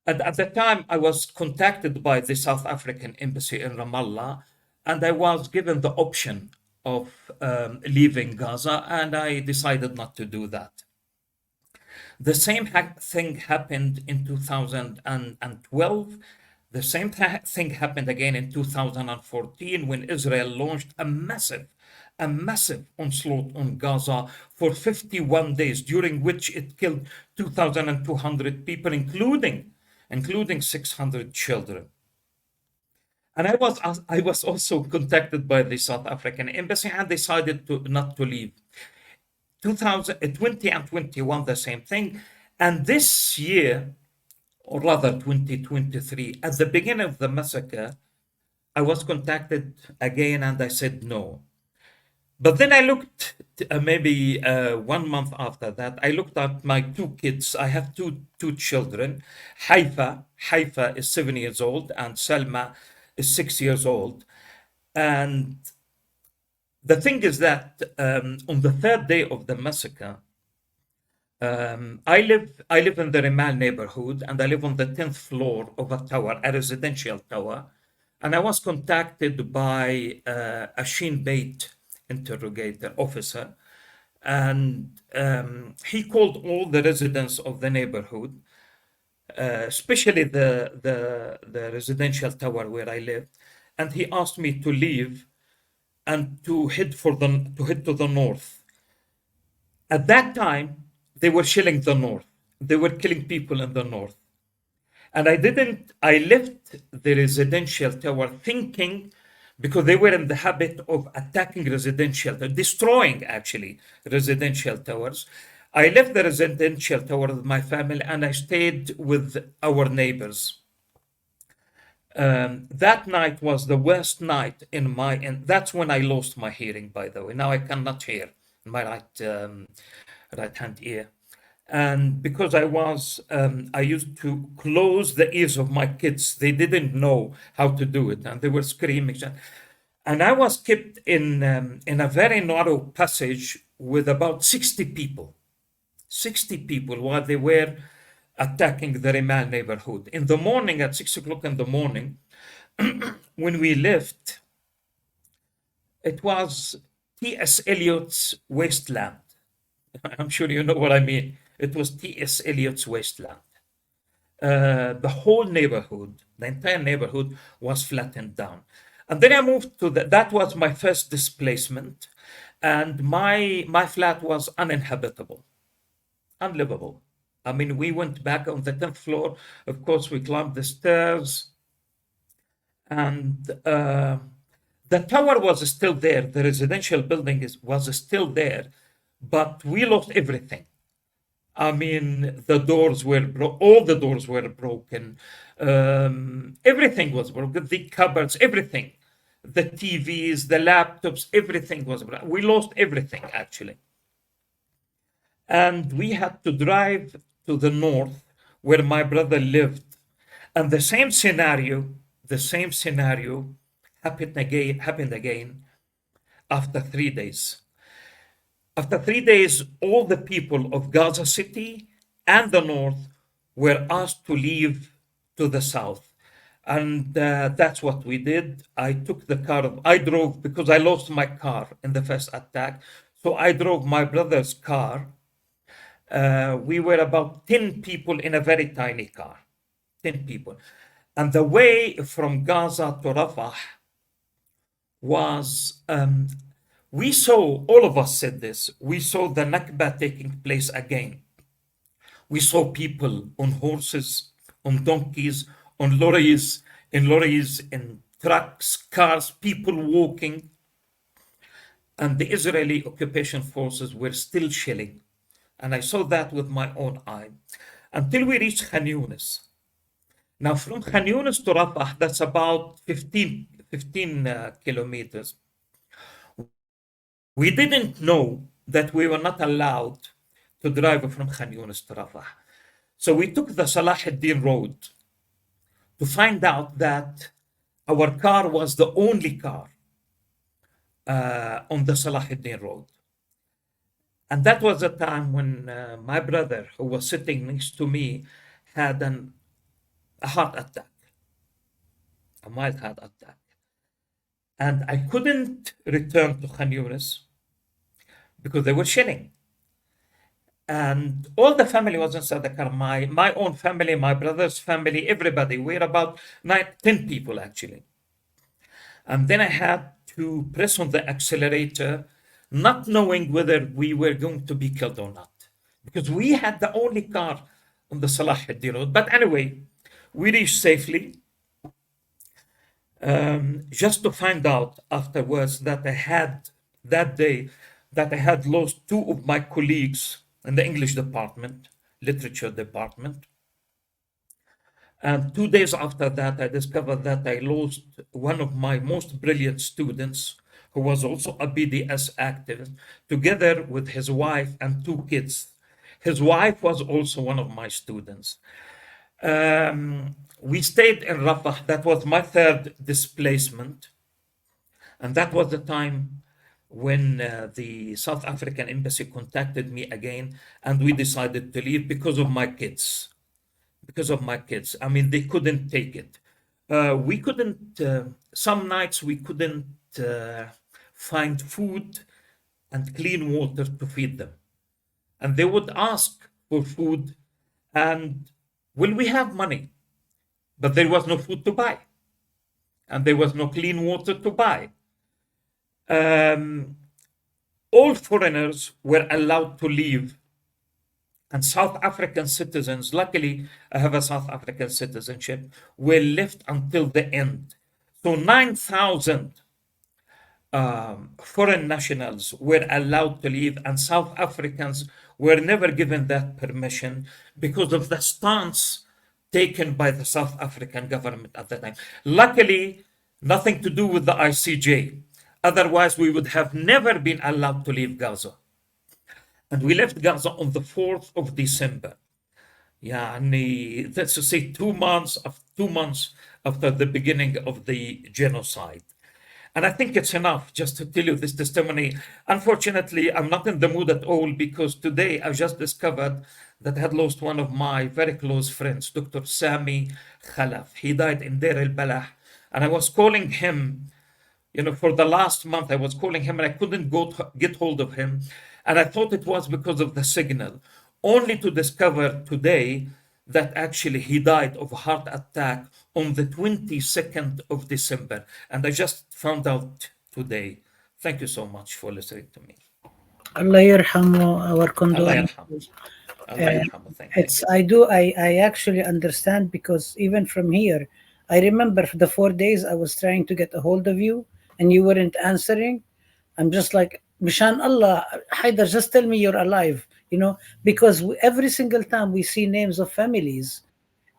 And at the time, I was contacted by the South African embassy in Ramallah, and I was given the option of leaving Gaza, and I decided not to do that. The same thing happened in 2012. The same thing happened again in 2014 when Israel launched a massive onslaught on Gaza for 51 days, during which it killed 2,200 people, including 600 children. And I was also contacted by the South African embassy and decided not to leave. 2020 and 21, the same thing. And this year, or rather 2023, at the beginning of the massacre, I was contacted again and I said no. But then I looked, maybe 1 month after that, I looked at my two kids. I have two children. Haifa is 7 years old, and Selma is 6 years old. And the thing is that on the third day of the massacre, I live in the Rimal neighborhood, and I live on the 10th floor of a tower, a residential tower. And I was contacted by a Shin Bet interrogator officer, and he called all the residents of the neighborhood, especially the residential tower where I live, and he asked me to leave and to head to the north. At that time, they were shelling the north. They were killing people in the north. And I left the residential tower thinking, because they were in the habit of attacking destroying actually residential towers. I left the residential tower with my family and I stayed with our neighbors. That night was the worst night and that's when I lost my hearing, by the way. Now I cannot hear in my right hand ear. And because I used to close the ears of my kids. They didn't know how to do it, and they were screaming. And I was kept in a very narrow passage with about 60 people while they were attacking the Rimal neighborhood. In the morning, at 6 o'clock in the morning, when we left, it was T.S. Eliot's wasteland. I'm sure you know what I mean. It was T.S. Eliot's wasteland. The whole neighborhood, the entire neighborhood was flattened down. And then I moved to that was my first displacement. And my flat was uninhabitable, unlivable. I mean, we went back on the 10th floor. Of course, we climbed the stairs. And the tower was still there. The residential building was still there. But we lost everything. I mean, all the doors were broken. Everything was broken. The cupboards, everything. The TVs, the laptops, everything was broken. We lost everything, actually. And we had to drive to the north where my brother lived. And the same scenario happened again after 3 days. After 3 days, all the people of Gaza City and the north were asked to leave to the south. And that's what we did. I took the car. I drove because I lost my car in the first attack. So I drove my brother's car. We were about 10 people in a very tiny car. 10 people. And the way from Gaza to Rafah was... we saw, all of us said this, we saw the Nakba taking place again. We saw people on horses, on donkeys, on lorries, in trucks, cars, people walking. And the Israeli occupation forces were still shelling. And I saw that with my own eye. Until we reached Khan Yunis. Now, from Khan Yunis to Rafah, that's about 15 kilometers. We didn't know that we were not allowed to drive from Khan Yunis to Rafah. So we took the Salah ad-Din road to find out that our car was the only car on the Salah ad-Din road. And that was a time when my brother, who was sitting next to me, had a heart attack, a mild heart attack. And I couldn't return to Khan Yunis because they were shelling. And all the family was inside the car. My own family, my brother's family, everybody. We're about 10 people actually. And then I had to press on the accelerator, not knowing whether we were going to be killed or not, because we had the only car on the Salah ad-Din road. But anyway, we reached safely. Just to find out afterwards that that day I had lost two of my colleagues in the English department, literature department. And 2 days after that, I discovered that I lost one of my most brilliant students, who was also a BDS activist, together with his wife and two kids. His wife was also one of my students. We stayed in Rafah. That was my third displacement. And that was the time when the South African embassy contacted me again, and we decided to leave because of my kids. I mean, they couldn't take it. We couldn't, some nights we couldn't find food and clean water to feed them. And they would ask for food, and will we have money? But there was no food to buy, and there was no clean water to buy. All foreigners were allowed to leave, and South African citizens, luckily I have a South African citizenship, were left until the end. So 9,000 foreign nationals were allowed to leave, and South Africans were never given that permission because of the stance taken by the South African government at the time. Luckily, nothing to do with the ICJ. Otherwise, we would have never been allowed to leave Gaza. And we left Gaza on the 4th of December. That's to say 2 months after the beginning of the genocide. And I think it's enough just to tell you this testimony. Unfortunately, I'm not in the mood at all, because today I just discovered that I had lost one of my very close friends, Dr. Sami Khalaf. He died in Deir al-Balah. And I was calling him, for the last month, I was calling him and I couldn't get hold of him. And I thought it was because of the signal, only to discover today that actually he died of a heart attack on the 22nd of December. And I just found out today. Thank you so much for listening to me. Allah yarhamu, our Allah condolences. yarhamu. Allah yarhamu. Thank you. I actually understand, because even from here, I remember for the 4 days I was trying to get a hold of you and you weren't answering. I'm just like, Mishan Allah, Haidar, just tell me you're alive, because every single time we see names of families,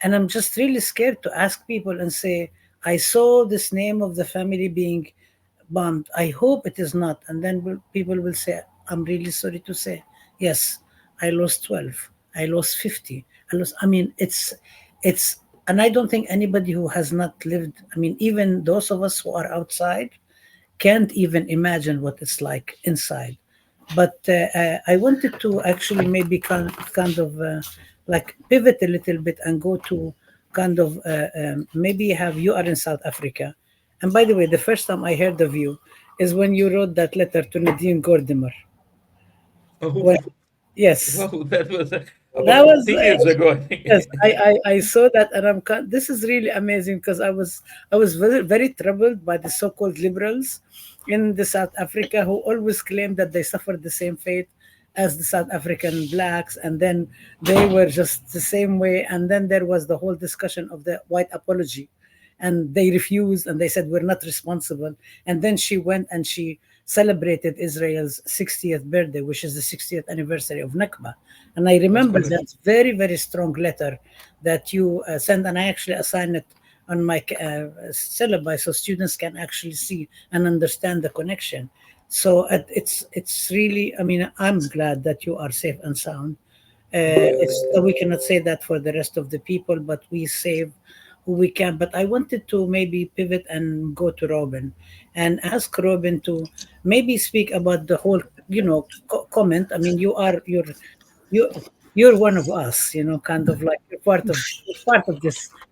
and I'm just really scared to ask people and say, I saw this name of the family being bombed. I hope it is not. And then people will say, I'm really sorry to say, yes, I lost 12. I lost 50. It's, and I don't think anybody who has not lived, even those of us who are outside can't even imagine what it's like inside. But I wanted to actually maybe kind of like pivot a little bit and go to kind of maybe you are in South Africa. And by the way, the first time I heard of you is when you wrote that letter to Nadine Gordimer. Oh, yes. Wow, that was about 50 years ago, I think. Yes, I saw that, and this is really amazing, because I was very, very troubled by the so-called liberals in the South Africa who always claim that they suffered the same fate as the South African blacks, and then they were just the same way. And then there was the whole discussion of the white apology, and they refused and they said we're not responsible. And then she went and she celebrated Israel's 60th birthday, which is the 60th anniversary of Nakba. And I remember that very, very strong letter that you sent, and I actually assigned it on my syllabi so students can actually see and understand the connection. So it's really, I mean, I'm glad that you are safe and sound. We cannot say that for the rest of the people, but we save who we can. But I wanted to maybe pivot and go to Robin and ask Robin to maybe speak about the whole, comment. I mean, you you're one of us, kind of like you're part of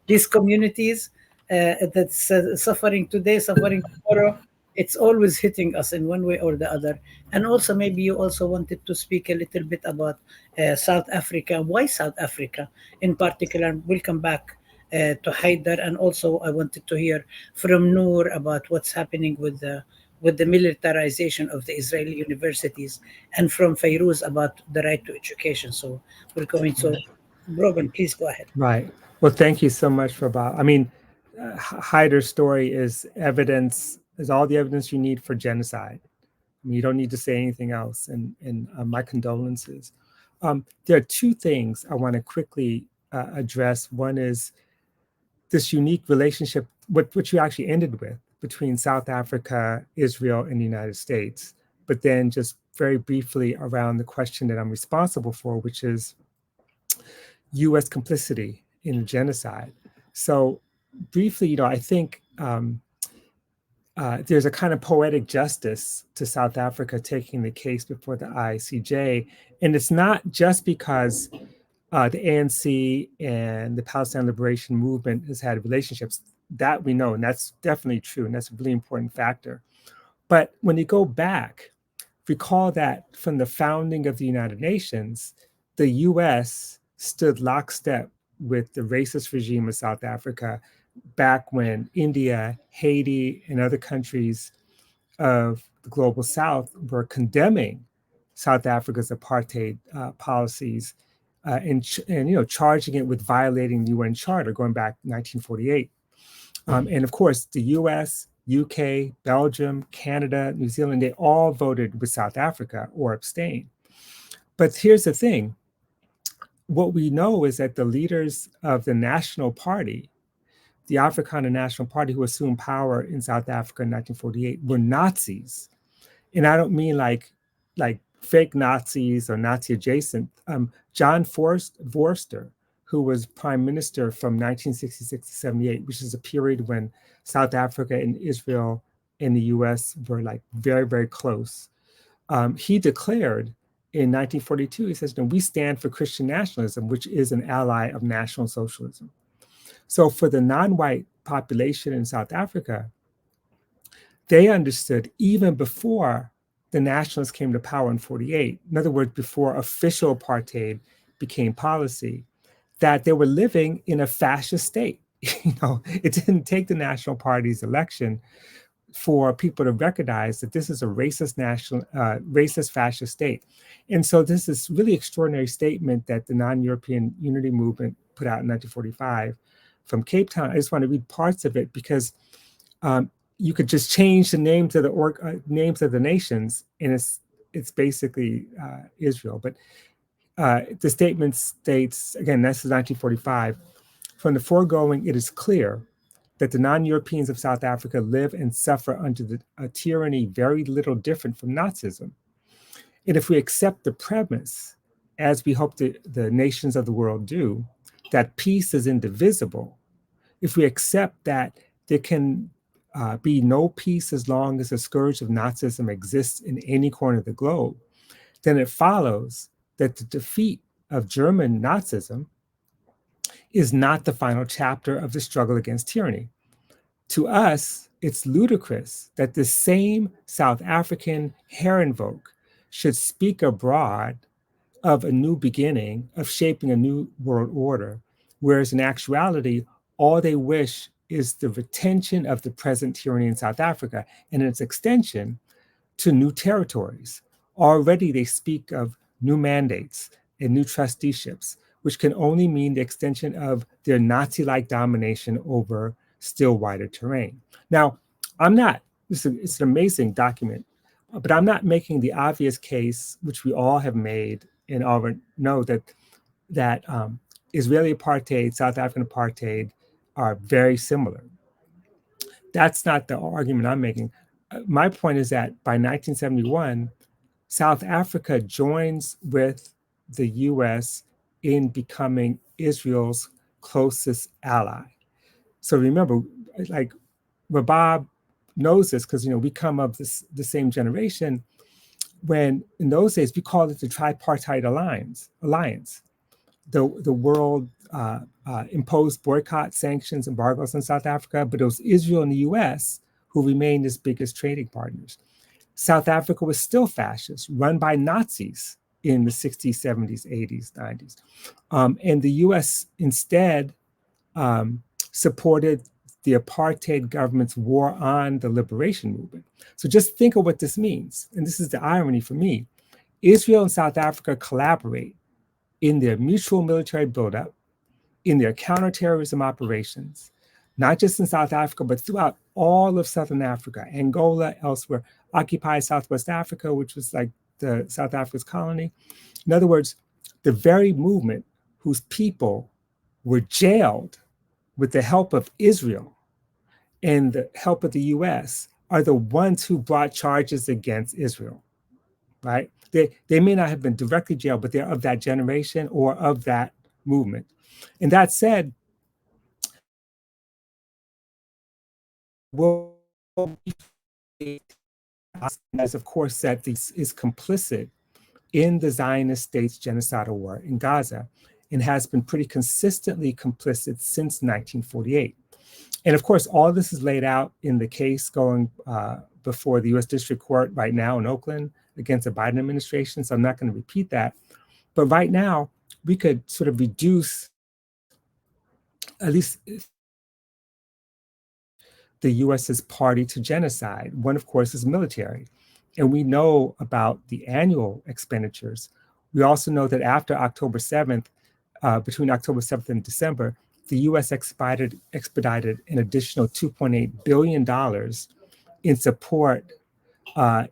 these communities that's suffering today, suffering tomorrow. It's always hitting us in one way or the other. And also, maybe you also wanted to speak a little bit about South Africa. Why South Africa in particular? We'll come back to Haider, and also I wanted to hear from Noor about what's happening with the militarization of the Israeli universities, and from Fairuz about the right to education. So we're going. So, Robin, please go ahead. Right. Well, thank you so much for Bob. I mean, Haider's story is all the evidence you need for genocide. I mean, you don't need to say anything else. And my condolences. There are two things I want to quickly address. One is this unique relationship, which you actually ended with, between South Africa, Israel, and the United States. But then just very briefly around the question that I'm responsible for, which is U.S. complicity in the genocide. So briefly, I think there's a kind of poetic justice to South Africa taking the case before the ICJ. And it's not just because the ANC and the Palestine Liberation Movement has had relationships. That we know, and that's definitely true, and that's a really important factor. But when you go back, recall that from the founding of the United Nations, the US stood lockstep with the racist regime of South Africa back when India, Haiti, and other countries of the global South were condemning South Africa's apartheid policies and charging it with violating the UN Charter going back 1948. And of course, the US, UK, Belgium, Canada, New Zealand, they all voted with South Africa or abstained. But here's the thing. What we know is that the leaders of the National Party, the Afrikaner National Party, who assumed power in South Africa in 1948, were Nazis. And I don't mean like fake Nazis or Nazi adjacent. John Vorster, who was prime minister from 1966 to 78, which is a period when South Africa and Israel and the US were like very, very close. He declared in 1942, he says, no, we stand for Christian nationalism, which is an ally of National Socialism. So for the non-white population in South Africa, they understood even before the nationalists came to power in 48, in other words, before official apartheid became policy, that they were living in a fascist state. It didn't take the National Party's election for people to recognize that this is a racist fascist state. And so this is really extraordinary statement that the non-European unity movement put out in 1945 from Cape Town. I just want to read parts of it because you could just change the names of the names of the nations, and it's basically Israel. But the statement states, again, this is 1945, from the foregoing, it is clear that the non-Europeans of South Africa live and suffer under a tyranny very little different from Nazism. And if we accept the premise, as we hope the nations of the world do, that peace is indivisible, if we accept that there can be no peace as long as the scourge of Nazism exists in any corner of the globe, then it follows that the defeat of German Nazism is not the final chapter of the struggle against tyranny. To us, it's ludicrous that the same South African Herrenvolk should speak abroad of a new beginning, of shaping a new world order, whereas in actuality, all they wish is the retention of the present tyranny in South Africa and its extension to new territories. Already they speak of new mandates and new trusteeships, which can only mean the extension of their Nazi-like domination over still wider terrain. Now, it's an amazing document. but I'm not making the obvious case, which we all have made and all know, that Israeli apartheid, South African apartheid are very similar. That's not the argument I'm making. My point is that by 1971, South Africa joins with the US in becoming Israel's closest ally. So remember, like Rabab knows this because we come of the same generation. When in those days we called it the tripartite alliance. The world imposed boycott, sanctions, embargoes on South Africa, but it was Israel and the US who remained its biggest trading partners. South Africa was still fascist, run by Nazis in the 60s, 70s, 80s, 90s. And the US instead supported the apartheid government's war on the liberation movement. So just think of what this means. And this is the irony for me. Israel and South Africa collaborate in their mutual military buildup, in their counterterrorism operations, not just in South Africa, but throughout all of Southern Africa, Angola, elsewhere, occupied Southwest Africa, which was like the South Africa's colony. In other words, the very movement whose people were jailed with the help of Israel and the help of the US are the ones who brought charges against Israel, right? They may not have been directly jailed, but they're of that generation or of that movement. And that said, well, as of course that this is complicit in the Zionist state's genocidal war in Gaza and has been pretty consistently complicit since 1948. And of course, all this is laid out in the case going before the US District Court right now in Oakland against the Biden administration. So I'm not going to repeat that. But right now, we could sort of reduce at least the US's party to genocide. One, of course, is military. And we know about the annual expenditures. We also know that after October 7th, between October 7th and December, the US expedited an additional $2.8 billion in support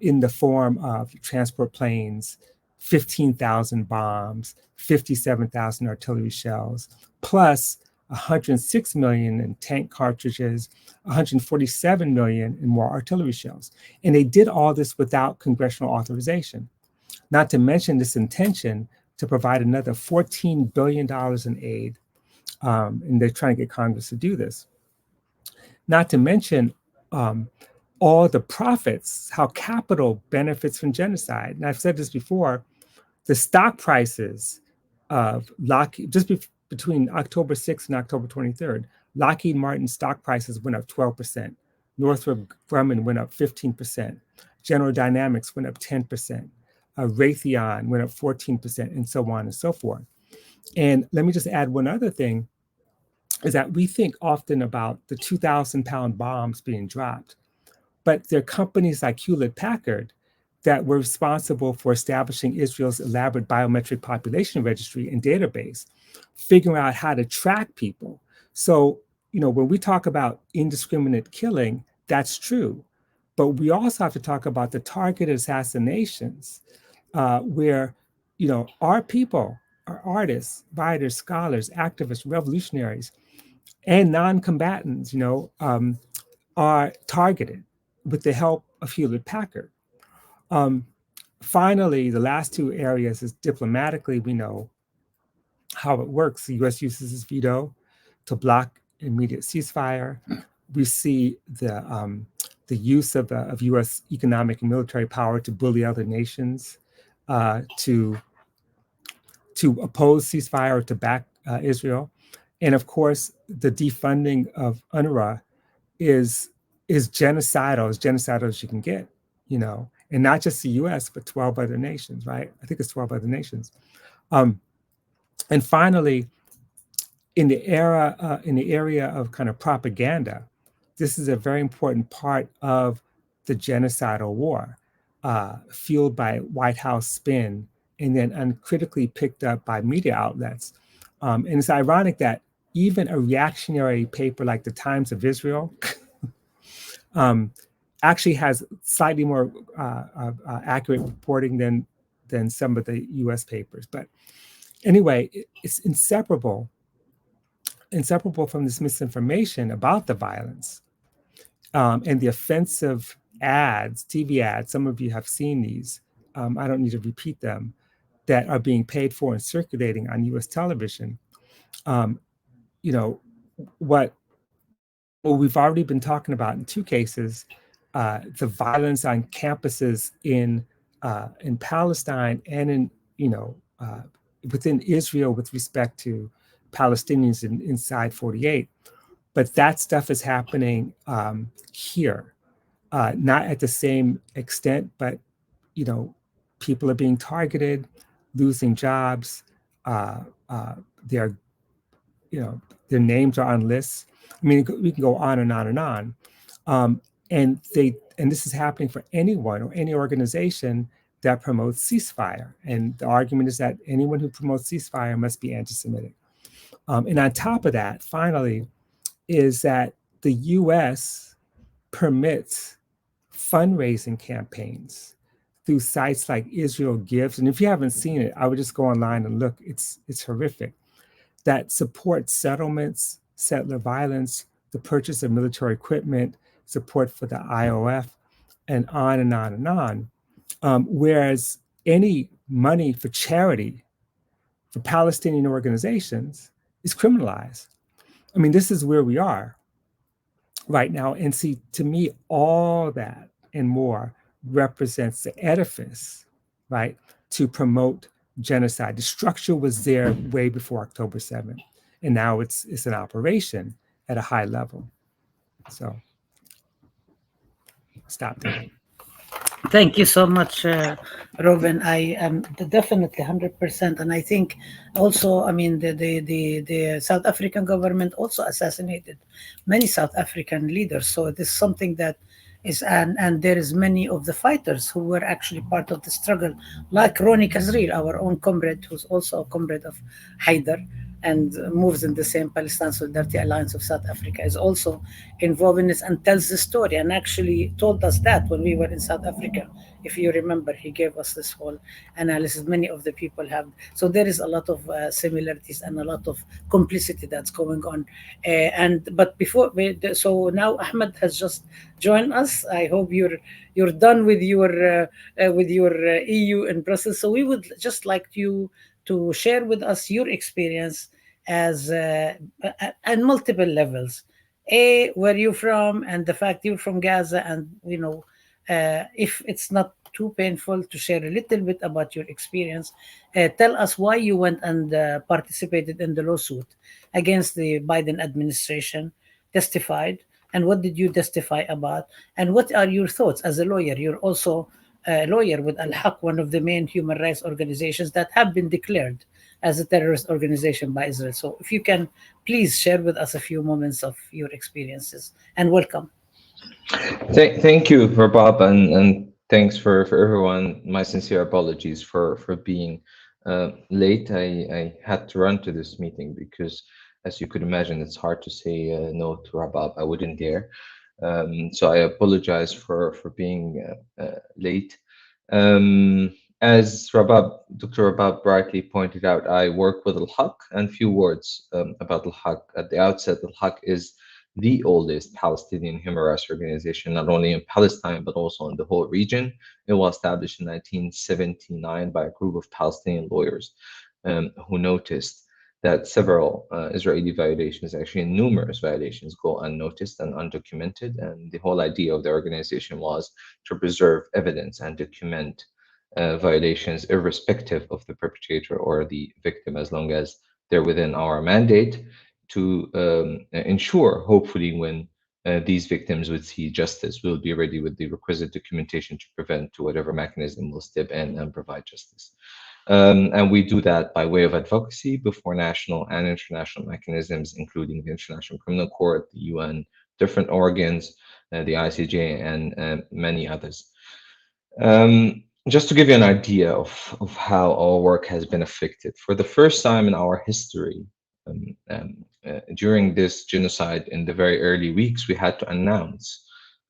in the form of transport planes, 15,000 bombs, 57,000 artillery shells, plus 106 million in tank cartridges, 147 million in more artillery shells. And they did all this without congressional authorization, not to mention this intention to provide another $14 billion in aid. And they're trying to get Congress to do this. Not to mention all the profits, how capital benefits from genocide. And I've said this before, the stock prices of Lockheed, between October 6th and October 23rd, Lockheed Martin stock prices went up 12%. Northrop Grumman went up 15%. General Dynamics went up 10%. Raytheon went up 14%, and so on and so forth. And let me just add one other thing, is that we think often about the 2,000-pound bombs being dropped, but there are companies like Hewlett-Packard that were responsible for establishing Israel's elaborate biometric population registry and database, figuring out how to track people. So, when we talk about indiscriminate killing, that's true. But we also have to talk about the targeted assassinations where, our people, our artists, writers, scholars, activists, revolutionaries, and non-combatants, are targeted with the help of Hewlett-Packard. Finally, the last two areas is diplomatically, we know how it works. The US uses its veto to block immediate ceasefire. We see the use of US economic and military power to bully other nations to oppose ceasefire or to back Israel. And of course, the defunding of UNRWA is genocidal as you can get, and not just the US, but 12 other nations, right? I think it's 12 other nations. And finally, in the area of kind of propaganda, this is a very important part of the genocidal war, fueled by White House spin and then uncritically picked up by media outlets. And it's ironic that even a reactionary paper like the Times of Israel actually has slightly more accurate reporting than some of the U.S. papers. But anyway, it's inseparable from this misinformation about the violence and the offensive ads, TV ads. Some of you have seen these. I don't need to repeat them, that are being paid for and circulating on U.S. television. You know, what we've already been talking about in two cases, the violence on campuses in Palestine and in, within Israel with respect to Palestinians inside 48. But that stuff is happening here, not at the same extent, but, people are being targeted, losing jobs. They're, their names are on lists. I mean, we can go on and on and on. And this is happening for anyone or any organization that promotes ceasefire. And the argument is that anyone who promotes ceasefire must be anti-Semitic. And on top of that, finally, is that the US permits fundraising campaigns through sites like Israel Gives. And if you haven't seen it, I would just go online and look. It's horrific. That support settlements, settler violence, the purchase of military equipment, support for the IOF, and on and on and on. Whereas any money for charity for Palestinian organizations is criminalized. I mean, this is where we are right now. And see, to me, all that and more represents the edifice, right, to promote genocide. The structure was there way before October 7th, and now it's an operation at a high level. So, stop there. Thank you so much, Robin. I am definitely 100%, and I think also, I mean, the South African government also assassinated many South African leaders. So it is something that is, and there is many of the fighters who were actually part of the struggle, like Ronnie Kazril, our own comrade, who's also a comrade of Haider and moves in the same Palestine Solidarity Alliance of South Africa, is also involved in this and tells the story, and actually told us that when we were in South Africa. If you remember, he gave us this whole analysis. Many of the people have. So there is a lot of similarities and a lot of complicity that's going on. But before, so now Ahmed has just joined us. I hope you're done with your EU in Brussels. So we would just like you to share with us your experience as at multiple levels. Where you from, and the fact you're from Gaza, and if it's not too painful to share a little bit about your experience, tell us why you went and participated in the lawsuit against the Biden administration, testified, and what did you testify about, and what are your thoughts as a lawyer? You're also a lawyer with Al-Haq, one of the main human rights organizations that have been declared as a terrorist organization by Israel. So if you can please share with us a few moments of your experiences, and welcome. Thank you, Rabab, and thanks for everyone. My sincere apologies for being late. I had to run to this meeting because, as you could imagine, it's hard to say no to Rabab. I wouldn't dare. So I apologize for being late. As Dr. Rabab rightly pointed out, I work with Al-Haq, and few words about Al-Haq. At the outset, Al-Haq is the oldest Palestinian human rights organization, not only in Palestine, but also in the whole region. It was established in 1979 by a group of Palestinian lawyers who noticed that several Israeli violations, actually numerous violations, go unnoticed and undocumented. And the whole idea of the organization was to preserve evidence and document violations irrespective of the perpetrator or the victim, as long as they're within our mandate, to ensure, hopefully, when these victims would see justice, we'll be ready with the requisite documentation to prevent, to whatever mechanism will step in and provide justice. And we do that by way of advocacy before national and international mechanisms, including the International Criminal Court, the UN, different organs, the ICJ, and many others. Just to give you an idea of how our work has been affected, for the first time in our history, during this genocide, in the very early weeks, we had to announce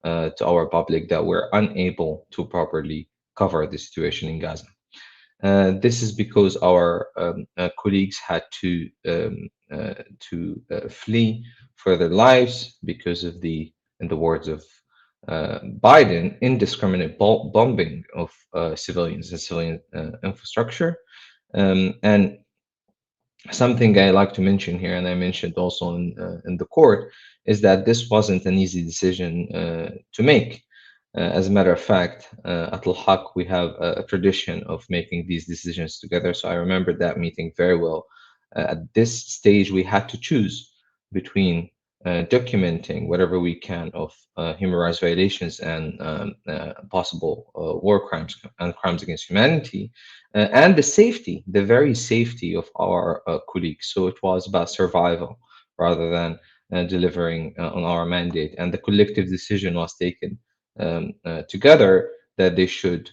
to our public that we're unable to properly cover the situation in Gaza. This is because our colleagues had to flee for their lives because of in the words of Biden, indiscriminate bombing of civilians and civilian infrastructure. And something I like to mention here, and I mentioned also in the court, is that this wasn't an easy decision to make. As a matter of fact, at Al-Haq, we have a tradition of making these decisions together. So I remember that meeting very well. At this stage, we had to choose between documenting whatever we can of human rights violations and possible war crimes and crimes against humanity, and the safety, the very safety of our colleagues. So it was about survival rather than delivering on our mandate. And the collective decision was taken together that they should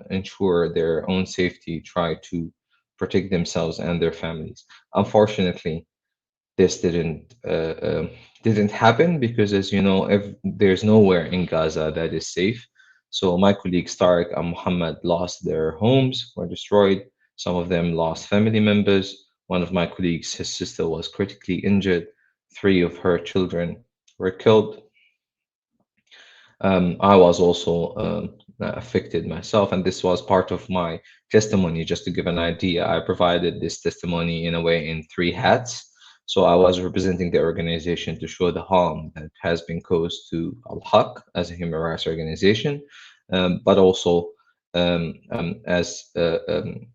ensure their own safety, try to protect themselves and their families. Unfortunately, this didn't happen because, as you know, there's nowhere in Gaza that is safe. So my colleagues Tariq and Muhammad lost their homes, were destroyed. Some of them lost family members. One of my colleagues, his sister was critically injured. 3 of her children were killed. I was also affected myself, and this was part of my testimony. Just to give an idea, I provided this testimony in a way in 3 hats. So I was representing the organization to show the harm that has been caused to Al-Haq as a human rights organization, but also as an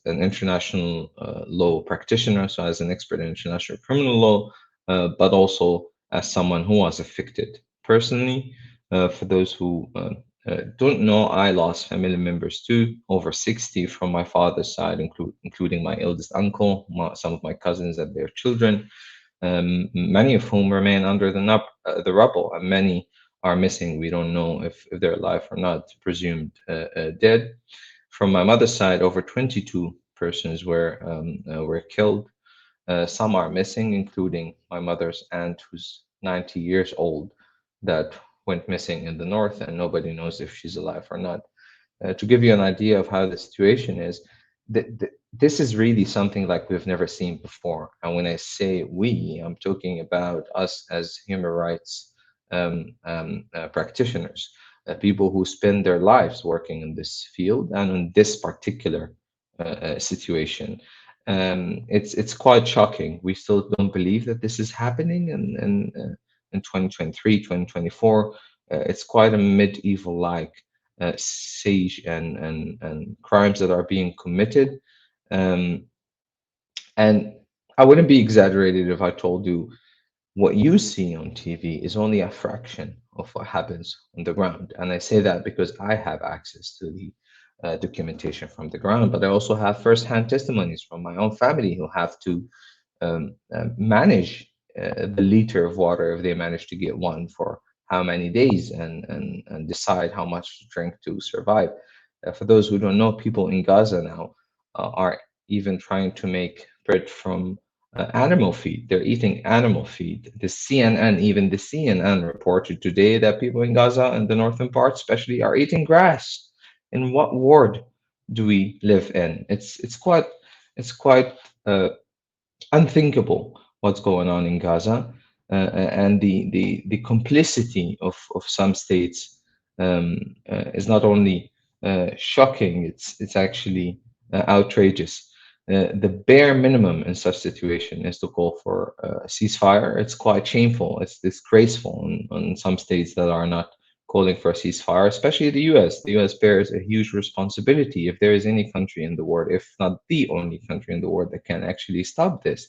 international law practitioner, so as an expert in international criminal law, but also as someone who was affected personally. For those who don't know, I lost family members too, over 60 from my father's side, including my eldest uncle, some of my cousins and their children, many of whom remain under the rubble, and many are missing. We don't know if they're alive or not, presumed dead. From my mother's side, over 22 persons were killed. Some are missing, including my mother's aunt, who's 90 years old, that went missing in the north, and nobody knows if she's alive or not. To give you an idea of how the situation is, this is really something like we've never seen before. And when I say we, I'm talking about us as human rights practitioners, people who spend their lives working in this field and in this particular situation. It's quite shocking. We still don't believe that this is happening in 2023, 2024. It's quite a medieval-like siege and crimes that are being committed. And I wouldn't be exaggerated if I told you what you see on TV is only a fraction of what happens on the ground. And I say that because I have access to the documentation from the ground, but I also have firsthand testimonies from my own family who have to manage the liter of water, if they manage to get one, for how many days, and decide how much to drink to survive. For those who don't know, people in Gaza now are even trying to make bread from animal feed. They're eating animal feed. Even the CNN reported today that people in Gaza and the northern part especially are eating grass. In what world do we live in? It's quite unthinkable what's going on in Gaza, and the complicity of some states is not only shocking, it's actually outrageous. The bare minimum in such situation is to call for a ceasefire. It's quite shameful. It's disgraceful on some states that are not calling for a ceasefire, especially the US. The US bears a huge responsibility. If there is any country in the world, if not the only country in the world, that can actually stop this,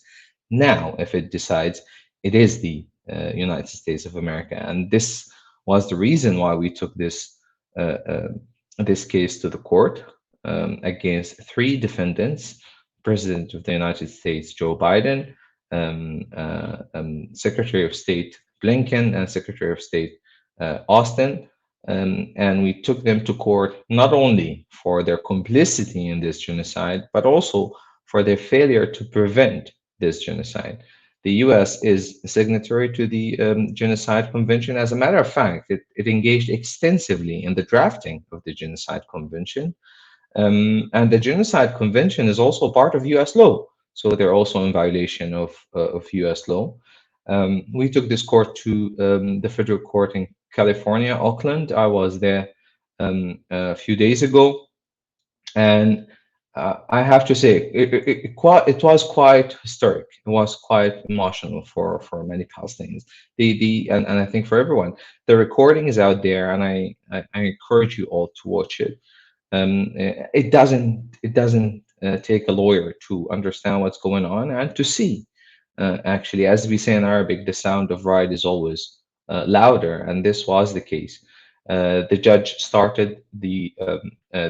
now, if it decides, it is the United States of America. And this was the reason why we took this case to the court against 3 defendants: President of the United States Joe Biden, Secretary of State Blinken, and Secretary of State Austin. And we took them to court not only for their complicity in this genocide, but also for their failure to prevent this genocide. The US is a signatory to the Genocide Convention. As a matter of fact, it engaged extensively in the drafting of the Genocide Convention. And the Genocide Convention is also part of US law. So they're also in violation of US law. We took this court to the federal court in California, Oakland. I was there a few days ago. And I have to say, it was quite historic. It was quite emotional for many Palestinians. And I think for everyone, the recording is out there, and I encourage you all to watch it. It doesn't take a lawyer to understand what's going on and to see. Actually, as we say in Arabic, the sound of right is always louder, and this was the case. The judge started the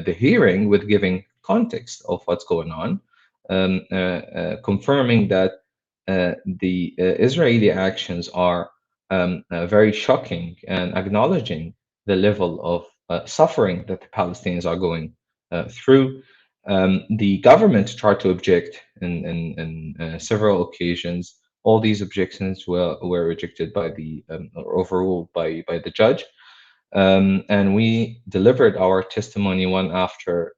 hearing with giving context of what's going on, confirming that the Israeli actions are very shocking, and acknowledging the level of suffering that the Palestinians are going through. The government tried to object in several occasions. All these objections were rejected by or overruled by the judge. And we delivered our testimony one after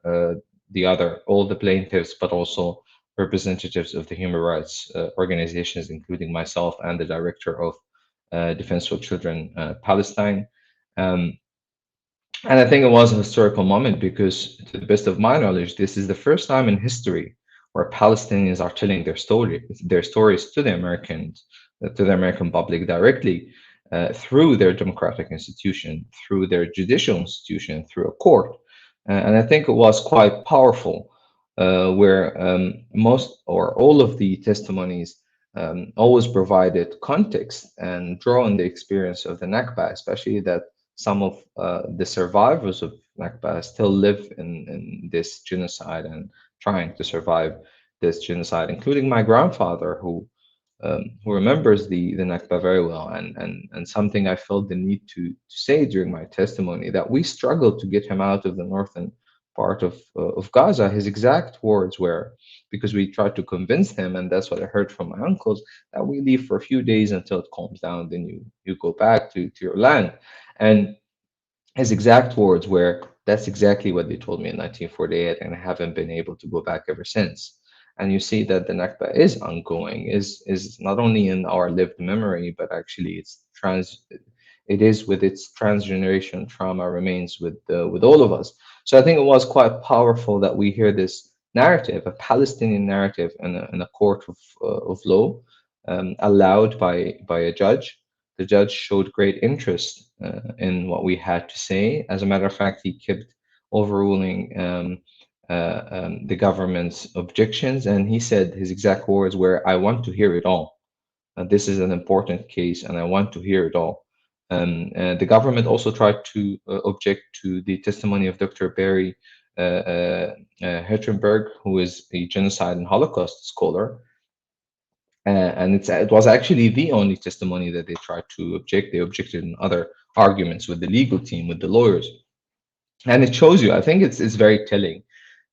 the other, all the plaintiffs, but also representatives of the human rights organizations, including myself and the director of Defense for Children Palestine. And I think it was a historical moment because, to the best of my knowledge, this is the first time in history where Palestinians are telling their stories to the American public directly, through their democratic institution, through their judicial institution, through a court. And I think it was quite powerful, where most or all of the testimonies always provided context and draw on the experience of the Nakba, especially that some of the survivors of Nakba still live in this genocide and trying to survive this genocide, including my grandfather, who remembers the Nakba very well, and something I felt the need to say during my testimony, that we struggled to get him out of the northern part of Gaza. His exact words were, because we tried to convince him, and that's what I heard from my uncles, that we leave for a few days until it calms down, then you go back to your land. And his exact words were, that's exactly what they told me in 1948, and I haven't been able to go back ever since. And you see that the Nakba is ongoing, is not only in our lived memory, but actually it is with its transgeneration trauma remains with all of us. So I think it was quite powerful that we hear this narrative, a Palestinian narrative, in a court of law, allowed by a judge. The judge showed great interest in what we had to say. As a matter of fact, he kept overruling the government's objections, and he said his exact words were, "I want to hear it all. This is an important case, and I want to hear it all." The government also tried to object to the testimony of Dr. Barry Hertenberg, who is a genocide and Holocaust scholar. And it was actually the only testimony that they tried to object. They objected in other arguments with the legal team, with the lawyers. And it shows you, I think it's very telling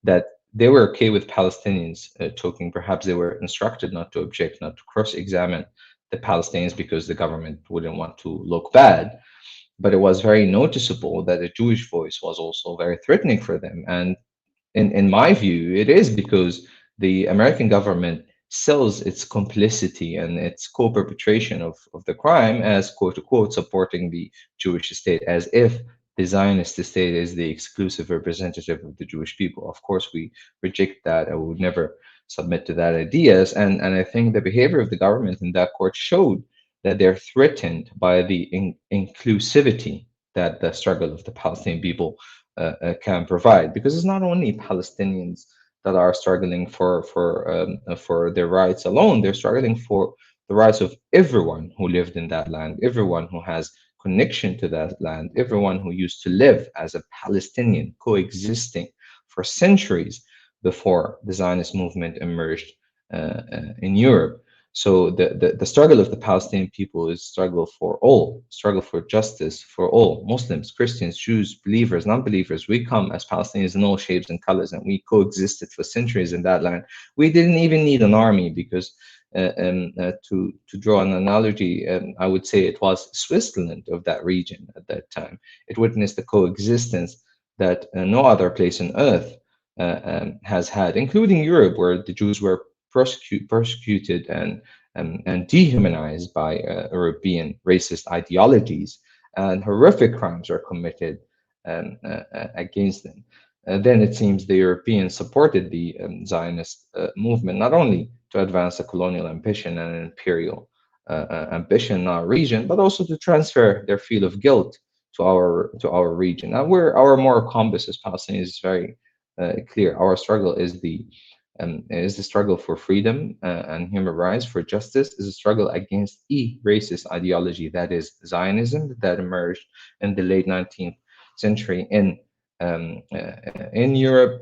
that they were okay with Palestinians talking. Perhaps they were instructed not to object, not to cross-examine the Palestinians because the government wouldn't want to look bad. But it was very noticeable that the Jewish voice was also very threatening for them. And in my view, it is because the American government sells its complicity and its co-perpetration of the crime as, quote unquote, supporting the Jewish state, as if the Zionist state is the exclusive representative of the Jewish people. Of course, we reject that. I would never submit to that ideas. And I think the behavior of the government in that court showed that they're threatened by the inclusivity that the struggle of the Palestinian people can provide, because it's not only Palestinians that are struggling for their rights alone. They're struggling for the rights of everyone who lived in that land, everyone who has connection to that land, everyone who used to live as a Palestinian, coexisting for centuries before the Zionist movement emerged in Europe. So the struggle of the Palestinian people is struggle for all, struggle for justice for all, Muslims, Christians, Jews, believers, non-believers. We come as Palestinians in all shapes and colors, and we coexisted for centuries in that land. We didn't even need an army because To draw an analogy, I would say it was Switzerland of that region at that time. It witnessed the coexistence that no other place on earth has had, including Europe, where the Jews were persecuted and dehumanized by European racist ideologies, and horrific crimes were committed against them. Then it seems the Europeans supported the Zionist movement, not only to advance a colonial ambition and an imperial ambition in our region, but also to transfer their feel of guilt to our region. Now, our moral compass as Palestinians is very clear. Our struggle is the struggle for freedom and human rights, for justice, is a struggle against racist ideology, that is Zionism, that emerged in the late 19th century in Europe.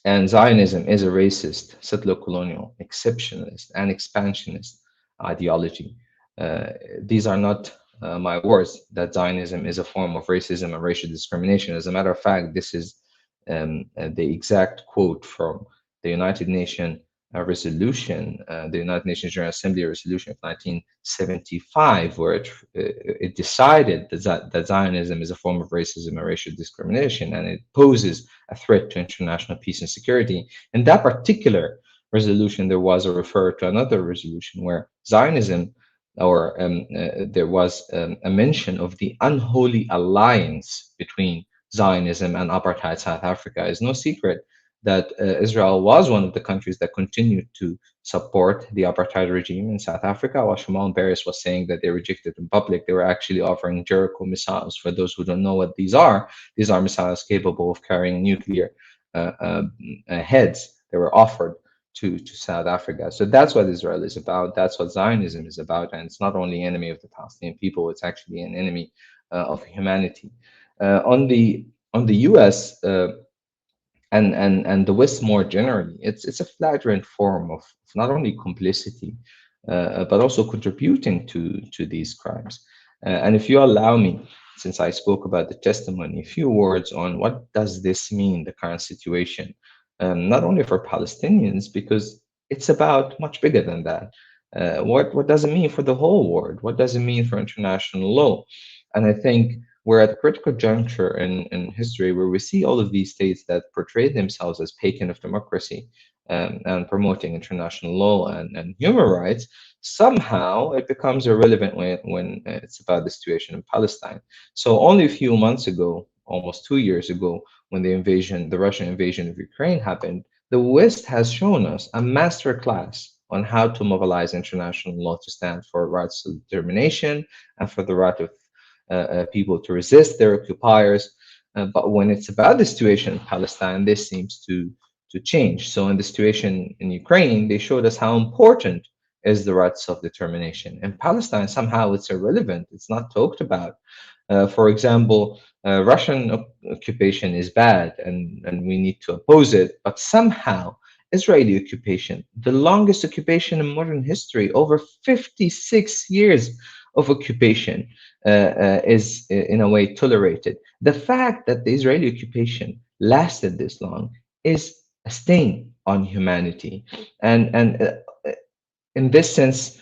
And Zionism is a racist, settler-colonial, exceptionalist, and expansionist ideology. These are not my words, that Zionism is a form of racism and racial discrimination. As a matter of fact, this is the exact quote from the United Nations resolution, the United Nations General Assembly resolution of 1975, where it decided that Zionism is a form of racism and racial discrimination, and it poses a threat to international peace and security. In that particular resolution, there was a refer to another resolution where Zionism, or there was a mention of the unholy alliance between Zionism and apartheid South Africa. It's no secret that Israel was one of the countries that continued to support the apartheid regime in South Africa. While Shimon Peres was saying that they rejected in public, they were actually offering Jericho missiles. For those who don't know what these are missiles capable of carrying nuclear heads. They were offered to South Africa. So that's what Israel is about. That's what Zionism is about. And it's not only an enemy of the Palestinian people, it's actually an enemy of humanity. On the U.S. And the West more generally, it's a flagrant form of not only complicity, but also contributing to these crimes. And if you allow me, since I spoke about the testimony, a few words on what does this mean, the current situation, not only for Palestinians, because it's about much bigger than that. What does it mean for the whole world? What does it mean for international law? And I think we're at a critical juncture in history where we see all of these states that portray themselves as pagan of democracy and promoting international law and human rights. Somehow it becomes irrelevant when it's about the situation in Palestine. So only a few months ago, almost 2 years ago, when the Russian invasion of Ukraine happened, the West has shown us a master class on how to mobilize international law to stand for rights of determination and for the right of people to resist their occupiers. But when it's about the situation in Palestine, this seems to change. So in the situation in Ukraine, they showed us how important is the right of self-determination. In Palestine, somehow it's irrelevant. It's not talked about. For example, Russian occupation is bad and we need to oppose it, but somehow Israeli occupation, the longest occupation in modern history, over 56 years of occupation, is in a way tolerated. The fact that the Israeli occupation lasted this long is a stain on humanity. And in this sense,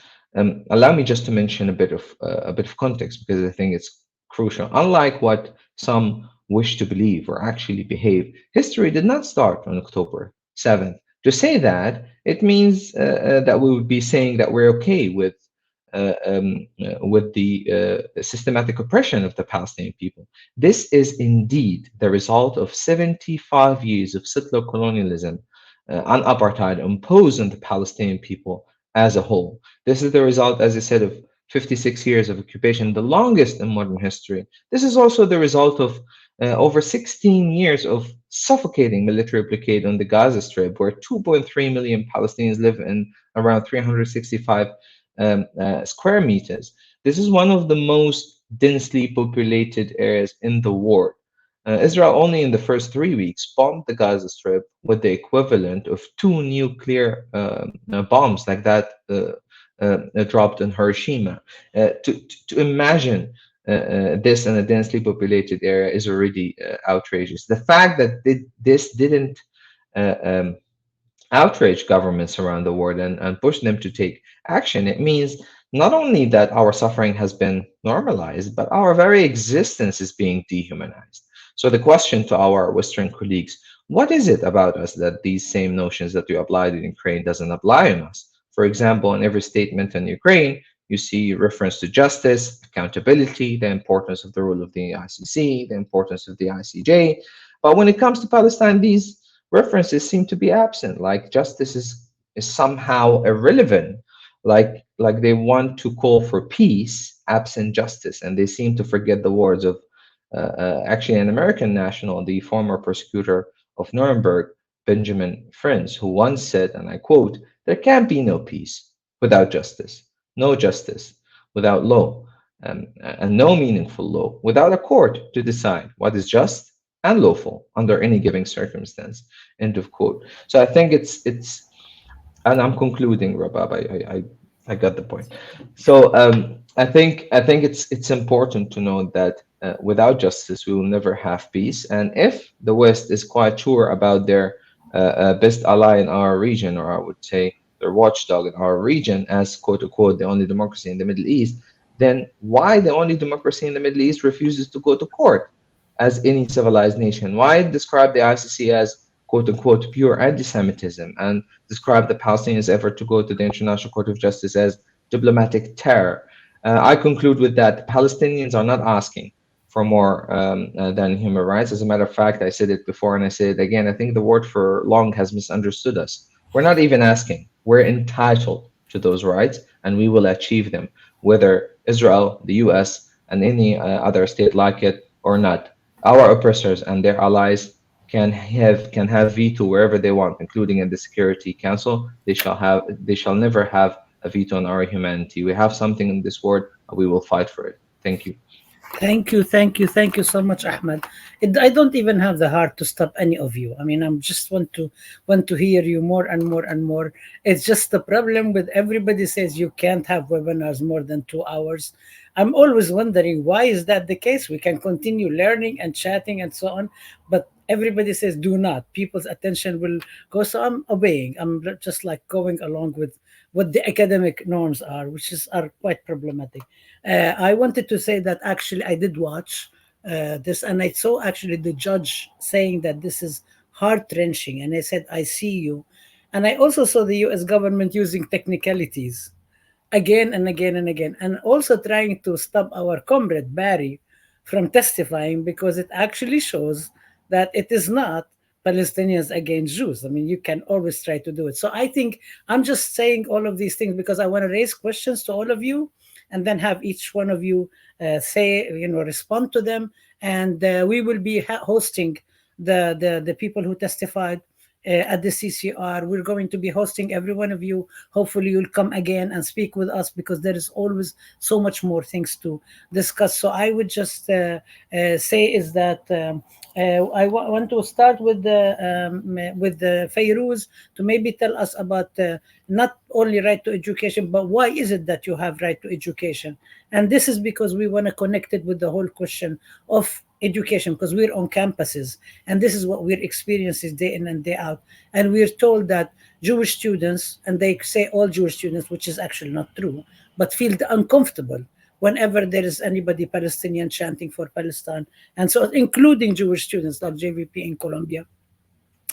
allow me just to mention a bit of context, because I think it's crucial. Unlike what some wish to believe or actually behave, history did not start on October 7th. To say that, it means that we would be saying that we're okay with the systematic oppression of the Palestinian people. This is indeed the result of 75 years of settler colonialism and apartheid imposed on the Palestinian people as a whole. This is the result, as I said, of 56 years of occupation, the longest in modern history. This is also the result of over 16 years of suffocating military blockade on the Gaza Strip, where 2.3 million Palestinians live in around 365 square meters. This is one of the most densely populated areas in the world. Israel only in the first 3 weeks bombed the Gaza Strip with the equivalent of 2 nuclear bombs like that dropped in Hiroshima. To imagine this in a densely populated area is already outrageous. The fact that this didn't outrage governments around the world and push them to take action. It means not only that our suffering has been normalized, but our very existence is being dehumanized. So the question to our Western colleagues, what is it about us that these same notions that you applied in Ukraine doesn't apply on us? For example, in every statement on Ukraine, you see reference to justice, accountability, the importance of the role of the ICC, the importance of the ICJ. But when it comes to Palestine, these references seem to be absent. Like justice is somehow irrelevant. Like they want to call for peace, absent justice, and they seem to forget the words of actually an American national, the former prosecutor of Nuremberg, Benjamin Franz, who once said, and I quote, "There can be no peace without justice, no justice without law, and no meaningful law without a court to decide what is just and lawful under any given circumstance." End of quote. So I think it's, and I'm concluding, Rabab. I got the point. So I think it's important to know that without justice we will never have peace. And if the West is quite sure about their best ally in our region, or I would say their watchdog in our region, as quote unquote the only democracy in the Middle East, then why the only democracy in the Middle East refuses to go to court as any civilized nation? Why describe the ICC as quote unquote pure anti-Semitism and describe the Palestinians' effort to go to the International Court of Justice as diplomatic terror? I conclude with that Palestinians are not asking for more than human rights. As a matter of fact, I said it before and I say it again. I think the word for long has misunderstood us. We're not even asking. We're entitled to those rights, and we will achieve them, whether Israel, the US, and any other state like it or not. Our oppressors and their allies can have veto wherever they want, including in the Security Council. They shall never have a veto on our humanity. We have something in this world, and we will fight for it. Thank you. Thank you so much, Ahmed. I don't even have the heart to stop any of you. I mean, I'm just want to hear you more and more and more. It's just the problem with everybody says you can't have webinars more than 2 hours. I'm always wondering why is that the case. We can continue learning and chatting and so on, but everybody says do not. People's attention will go. So I'm obeying. I'm just like going along with what the academic norms are, which are quite problematic. I wanted to say that actually I did watch this, and I saw actually the judge saying that this is heart wrenching, and I said, "I see you," and I also saw the U.S. government using technicalities again and again and again, and also trying to stop our comrade Barry from testifying because it actually shows that it is not Palestinians against Jews. I mean, you can always try to do it. So I think I'm just saying all of these things because I want to raise questions to all of you and then have each one of you respond to them. And we will be hosting the people who testified at the CCR. We're going to be hosting every one of you. Hopefully, you'll come again and speak with us because there is always so much more things to discuss. So I would just say is that I want to start with the Fayrouz to maybe tell us about not only right to education, but why is it that you have right to education? And this is because we want to connect it with the whole question of education, because we're on campuses and this is what we're experiencing day in and day out. And we're told that Jewish students, and they say all Jewish students, which is actually not true, but feel uncomfortable whenever there is anybody Palestinian chanting for Palestine. And so including Jewish students like JVP in Colombia.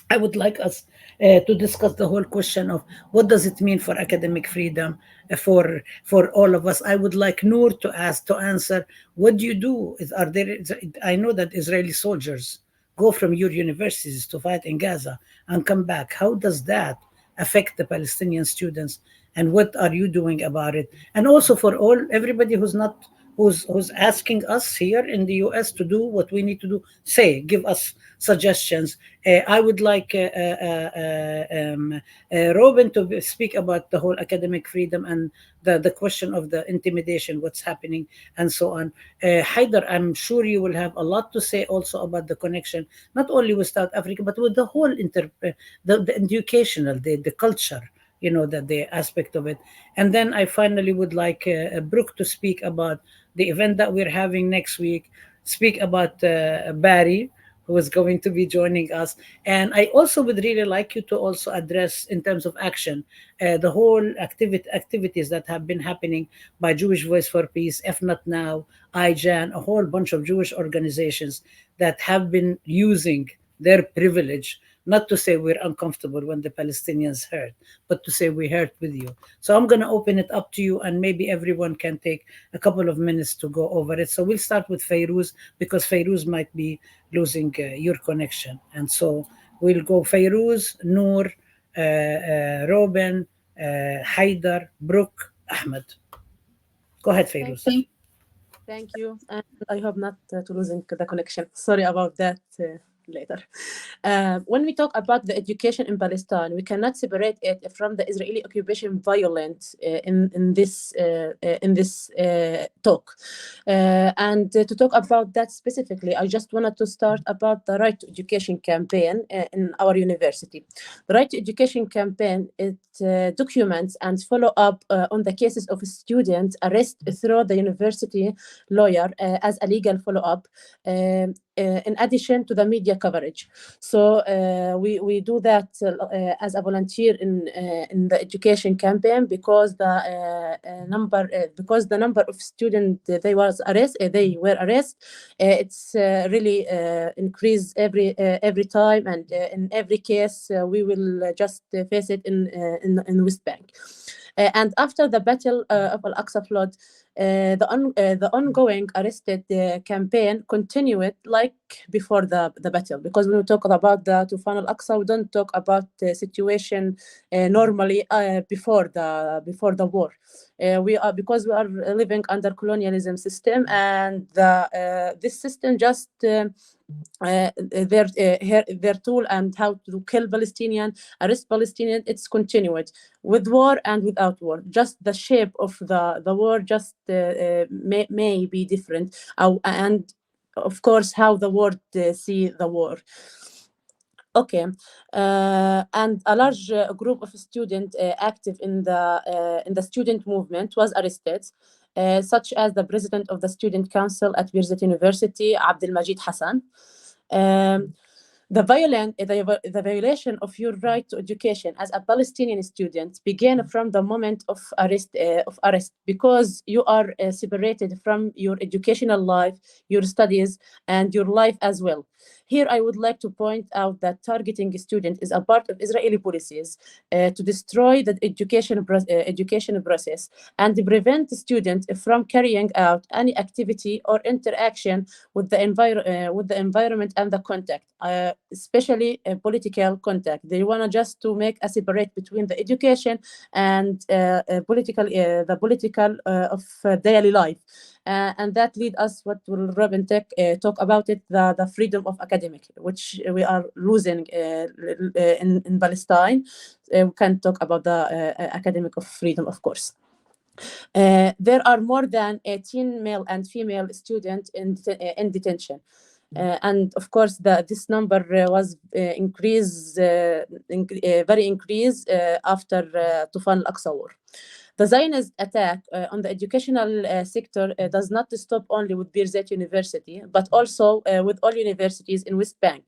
I would like us to discuss the whole question of what does it mean for academic freedom for all of us. I would like Noor to answer. What do you do? Are there? I know that Israeli soldiers go from your universities to fight in Gaza and come back. How does that affect the Palestinian students? And what are you doing about it? And also for everybody who's not who's asking us here in the US to do what we need to do, give us suggestions. I would like Robin to speak about the whole academic freedom and the question of the intimidation, what's happening, and so on. Haider, I'm sure you will have a lot to say also about the connection, not only with South Africa, but with the whole the educational, the culture, the aspect of it. And then I finally would like Brooke to speak about the event that we're having next week, speak about Barry, who is going to be joining us. And I also would really like you to also address, in terms of action, the whole activities that have been happening by Jewish Voice for Peace, If Not Now, IJAN, a whole bunch of Jewish organizations that have been using their privilege, not to say we're uncomfortable when the Palestinians hurt, but to say we hurt with you. So I'm going to open it up to you, and maybe everyone can take a couple of minutes to go over it. So we'll start with Fayrouz, because Fayrouz might be losing your connection. And so we'll go Fayrouz, Noor, Robin, Haidar, Brooke, Ahmed. Go ahead, Fayrouz. Thank you. And I hope not to losing the connection. Sorry about that. Later. When we talk about the education in Palestine, we cannot separate it from the Israeli occupation violence in this talk. And to talk about that specifically, I just wanted to start about the Right to Education campaign in our university. The Right to Education campaign, it documents and follow up on the cases of students arrested through the university lawyer as a legal follow-up, in addition to the media coverage. So we do that as a volunteer in the education campaign, because the number of students they were arrested, it's really increased every time, and in every case we will just face it in West Bank. And after the Battle of Al-Aqsa flood, the ongoing arrested campaign continued like before the battle, because when we talk about the Tufan Al-Aqsa, we don't talk about the situation normally before the war. Because we are living under colonialism system, and this system just their tool and how to kill Palestinian, arrest Palestinian, it's continued with war and without war. Just the shape of the war just may be different, and of course how the world see the war. Okay, and a large group of students active in the student movement was arrested, such as the president of the student council at Birzeit University, Abdel Majid Hassan. The violation of your right to education as a Palestinian student began from the moment of arrest, because you are separated from your educational life, your studies, and your life as well. Here, I would like to point out that targeting students is a part of Israeli policies to destroy the education process and to prevent students from carrying out any activity or interaction with the environment and the contact, especially political contact. They want to just to make a separate between the education and the political of daily life. And that lead us what will Robin talk about it, the freedom of academic, which we are losing in Palestine. We can talk about the academic of freedom, of course. There are more than 18 male and female students in detention. And of course, this number was very increased after Tufan Al-Aqsa war. The Zionist attack on the educational sector does not stop only with Birzeit University, but also with all universities in West Bank.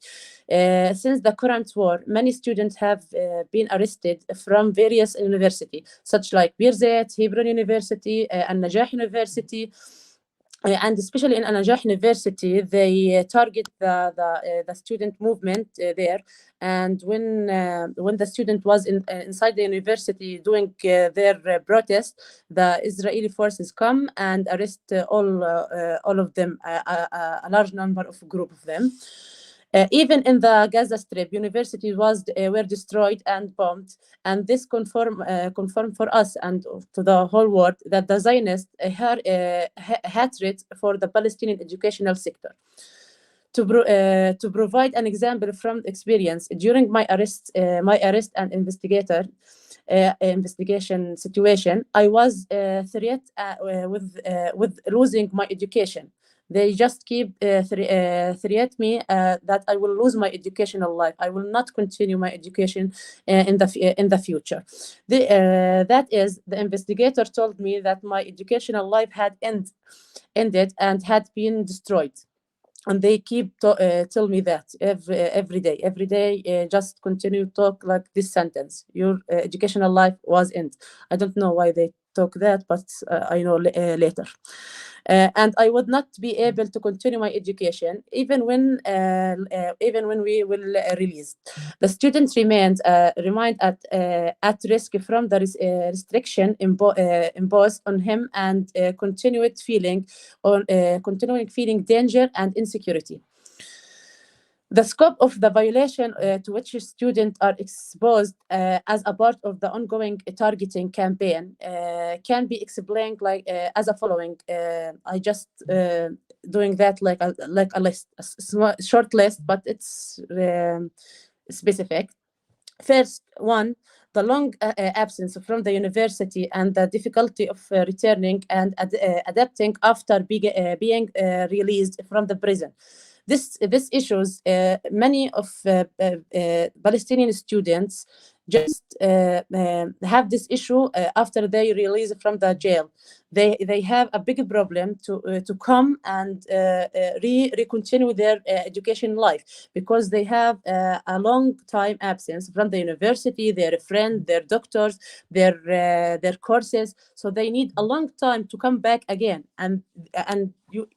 Since the current war, many students have been arrested from various universities, such like Birzeit, Hebron University, and Najah University. And especially in Najah University, they target the student movement there. And when the student was inside the university doing their protest, the Israeli forces come and arrest all of them, a large number of group of them. Even in the Gaza Strip, universities were destroyed and bombed, and this confirmed for us and to the whole world that the Zionist hatred for the Palestinian educational sector. To provide an example from experience, during my arrest and investigation situation, I was threatened with losing my education. They just keep threat me that I will lose my educational life. I will not continue my education in the future. That is, the investigator told me that my educational life had ended and had been destroyed. and they keep tell me that every day, just continue talk like this sentence: your educational life was end. I don't know why they talk that, but I know later. And I would not be able to continue my education even when we will release. The students remained at risk from the restriction imposed on him, and continuing feeling danger and insecurity. The scope of the violation to which students are exposed as a part of the ongoing targeting campaign can be explained as a following. I just doing that like a list, a short list, but it's specific. First one, the long absence from the university and the difficulty of returning and adapting after being released from the prison. This issues many of Palestinian students just have this issue after they release from the jail. They have a big problem to come and continue their education life, because they have a long time absence from the university, their friend, their doctors, their courses. So they need a long time to come back again. And you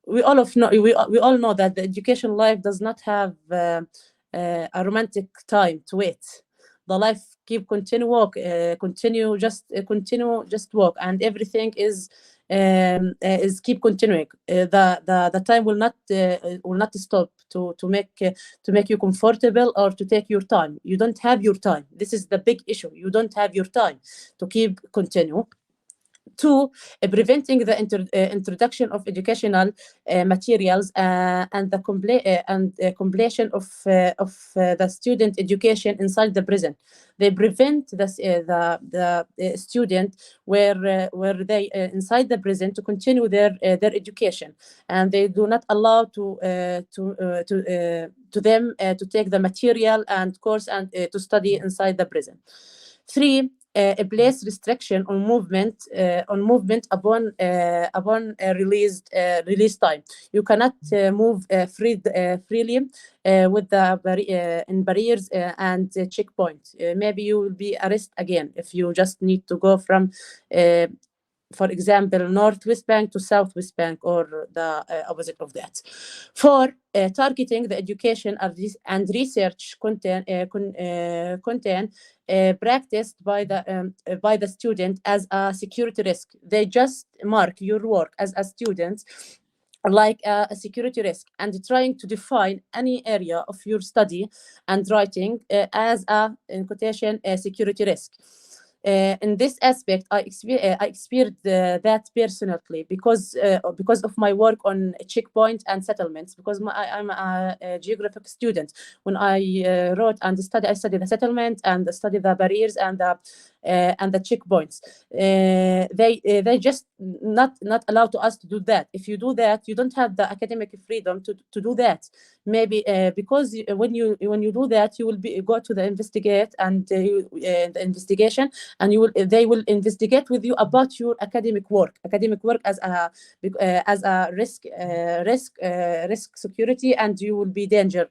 we all know that the education life does not have a romantic time to wait. The life continue walk, continue just walk, and everything is keep continuing. The time will not stop to make you comfortable or to take your time. You don't have your time. This is the big issue. You don't have your time to keep continue. Two, preventing the introduction of educational materials and the completion of the student education inside the prison. They prevent the student where they inside the prison to continue their education, and they do not allow to them to take the material and course and to study inside the prison. Three, a place restriction on movement upon release time. You cannot move freely with the in barriers and checkpoints. Maybe you will be arrested again if you just need to go from for example, Northwest Bank to Southwest Bank, or the opposite of that. For targeting the education and research content practiced by the student as a security risk. They just mark your work as a student like a security risk, and trying to define any area of your study and writing as a, in quotation, a security risk. In this aspect, I experienced that personally because of my work on checkpoint and settlements. Because I'm a geographic student. When I wrote and I studied the settlement and studied the barriers and the checkpoints. They just not allow to us to do that. If you do that, you don't have the academic freedom to do that. Maybe because when you do that, you will go to the investigate and the investigation, and they will investigate with you about your academic work as a risk security, and you will be danger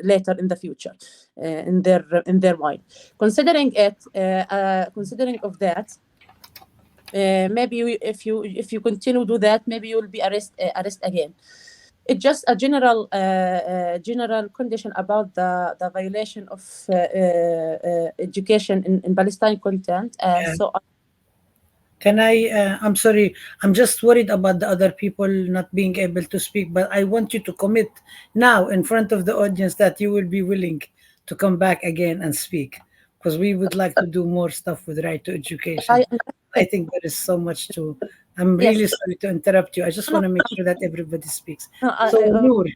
later in the future in their mind. Considering of that, maybe if you continue do that, maybe you will be arrest again. It's just a general condition about the violation of education in Palestine content. So can I? I'm sorry. I'm just worried about the other people not being able to speak. But I want you to commit now in front of the audience that you will be willing to come back again and speak, because we would like to do more stuff with right to education. I think there is so much to. I'm really sorry to interrupt you. I just want to make sure that everybody speaks. So Noor,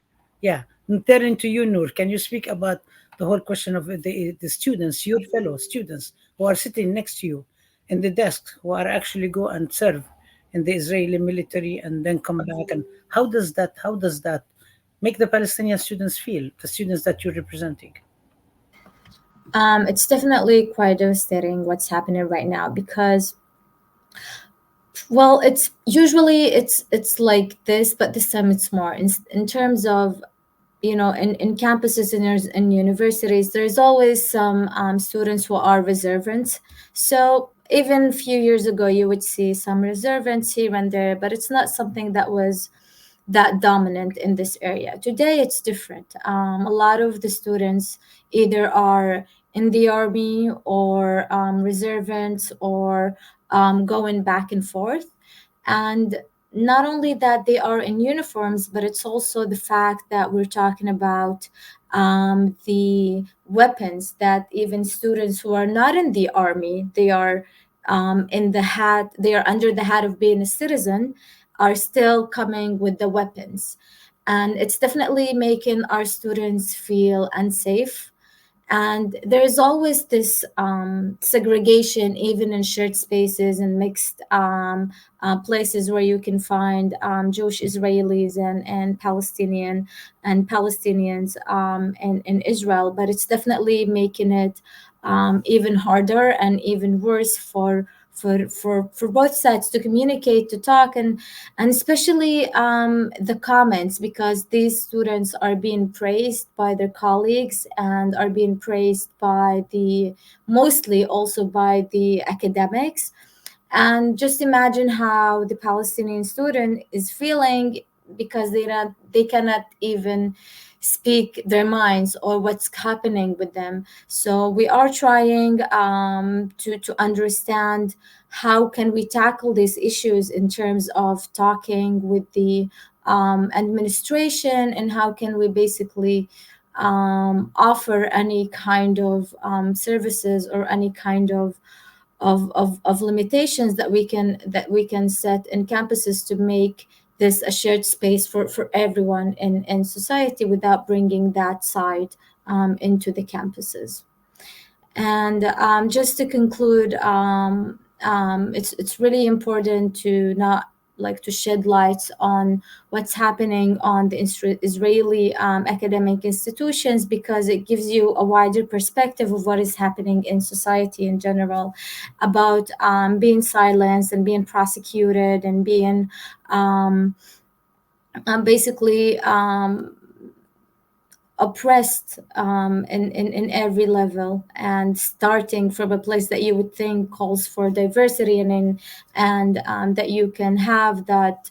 yeah, I'm turning to you, Noor. Can you speak about the whole question of the students, your fellow students who are sitting next to you in the desk, who are actually go and serve in the Israeli military and then come back? And how does that make the Palestinian students feel, the students that you're representing? It's definitely quite devastating what's happening right now, because Well, it's usually it's like this, but this time it's more in terms of, you know, in campuses and in universities, there's always some students who are reservants. So even a few years ago, you would see some reservants here and there, but it's not something that was that dominant in this area. Today, it's different. A lot of the students either are in the army or reservants or going back and forth. And not only that they are in uniforms, but it's also the fact that we're talking about the weapons that even students who are not in the army, they are in the hat, they are under the hat of being a citizen, are still coming with the weapons. And it's definitely making our students feel unsafe. And there's always this segregation, even in shared spaces and mixed places where you can find Jewish Israelis and Palestinian and Palestinians in Israel. But it's definitely making it even harder and even worse for both sides to communicate, to talk, and especially the comments, because these students are being praised by their colleagues and are being praised by the mostly also by the academics. And just imagine how the Palestinian student is feeling, because they cannot even speak their minds or what's happening with them. So we are trying to understand how can we tackle these issues in terms of talking with the administration, and how can we basically offer any kind of services or any kind of limitations that we can set in campuses to make this a shared space for everyone in society without bringing that side into the campuses. And just to conclude, it's really important to not like to shed lights on what's happening on the Israeli academic institutions, because it gives you a wider perspective of what is happening in society in general, about being silenced and being prosecuted and being basically oppressed in every level, and starting from a place that you would think calls for diversity and that you can have that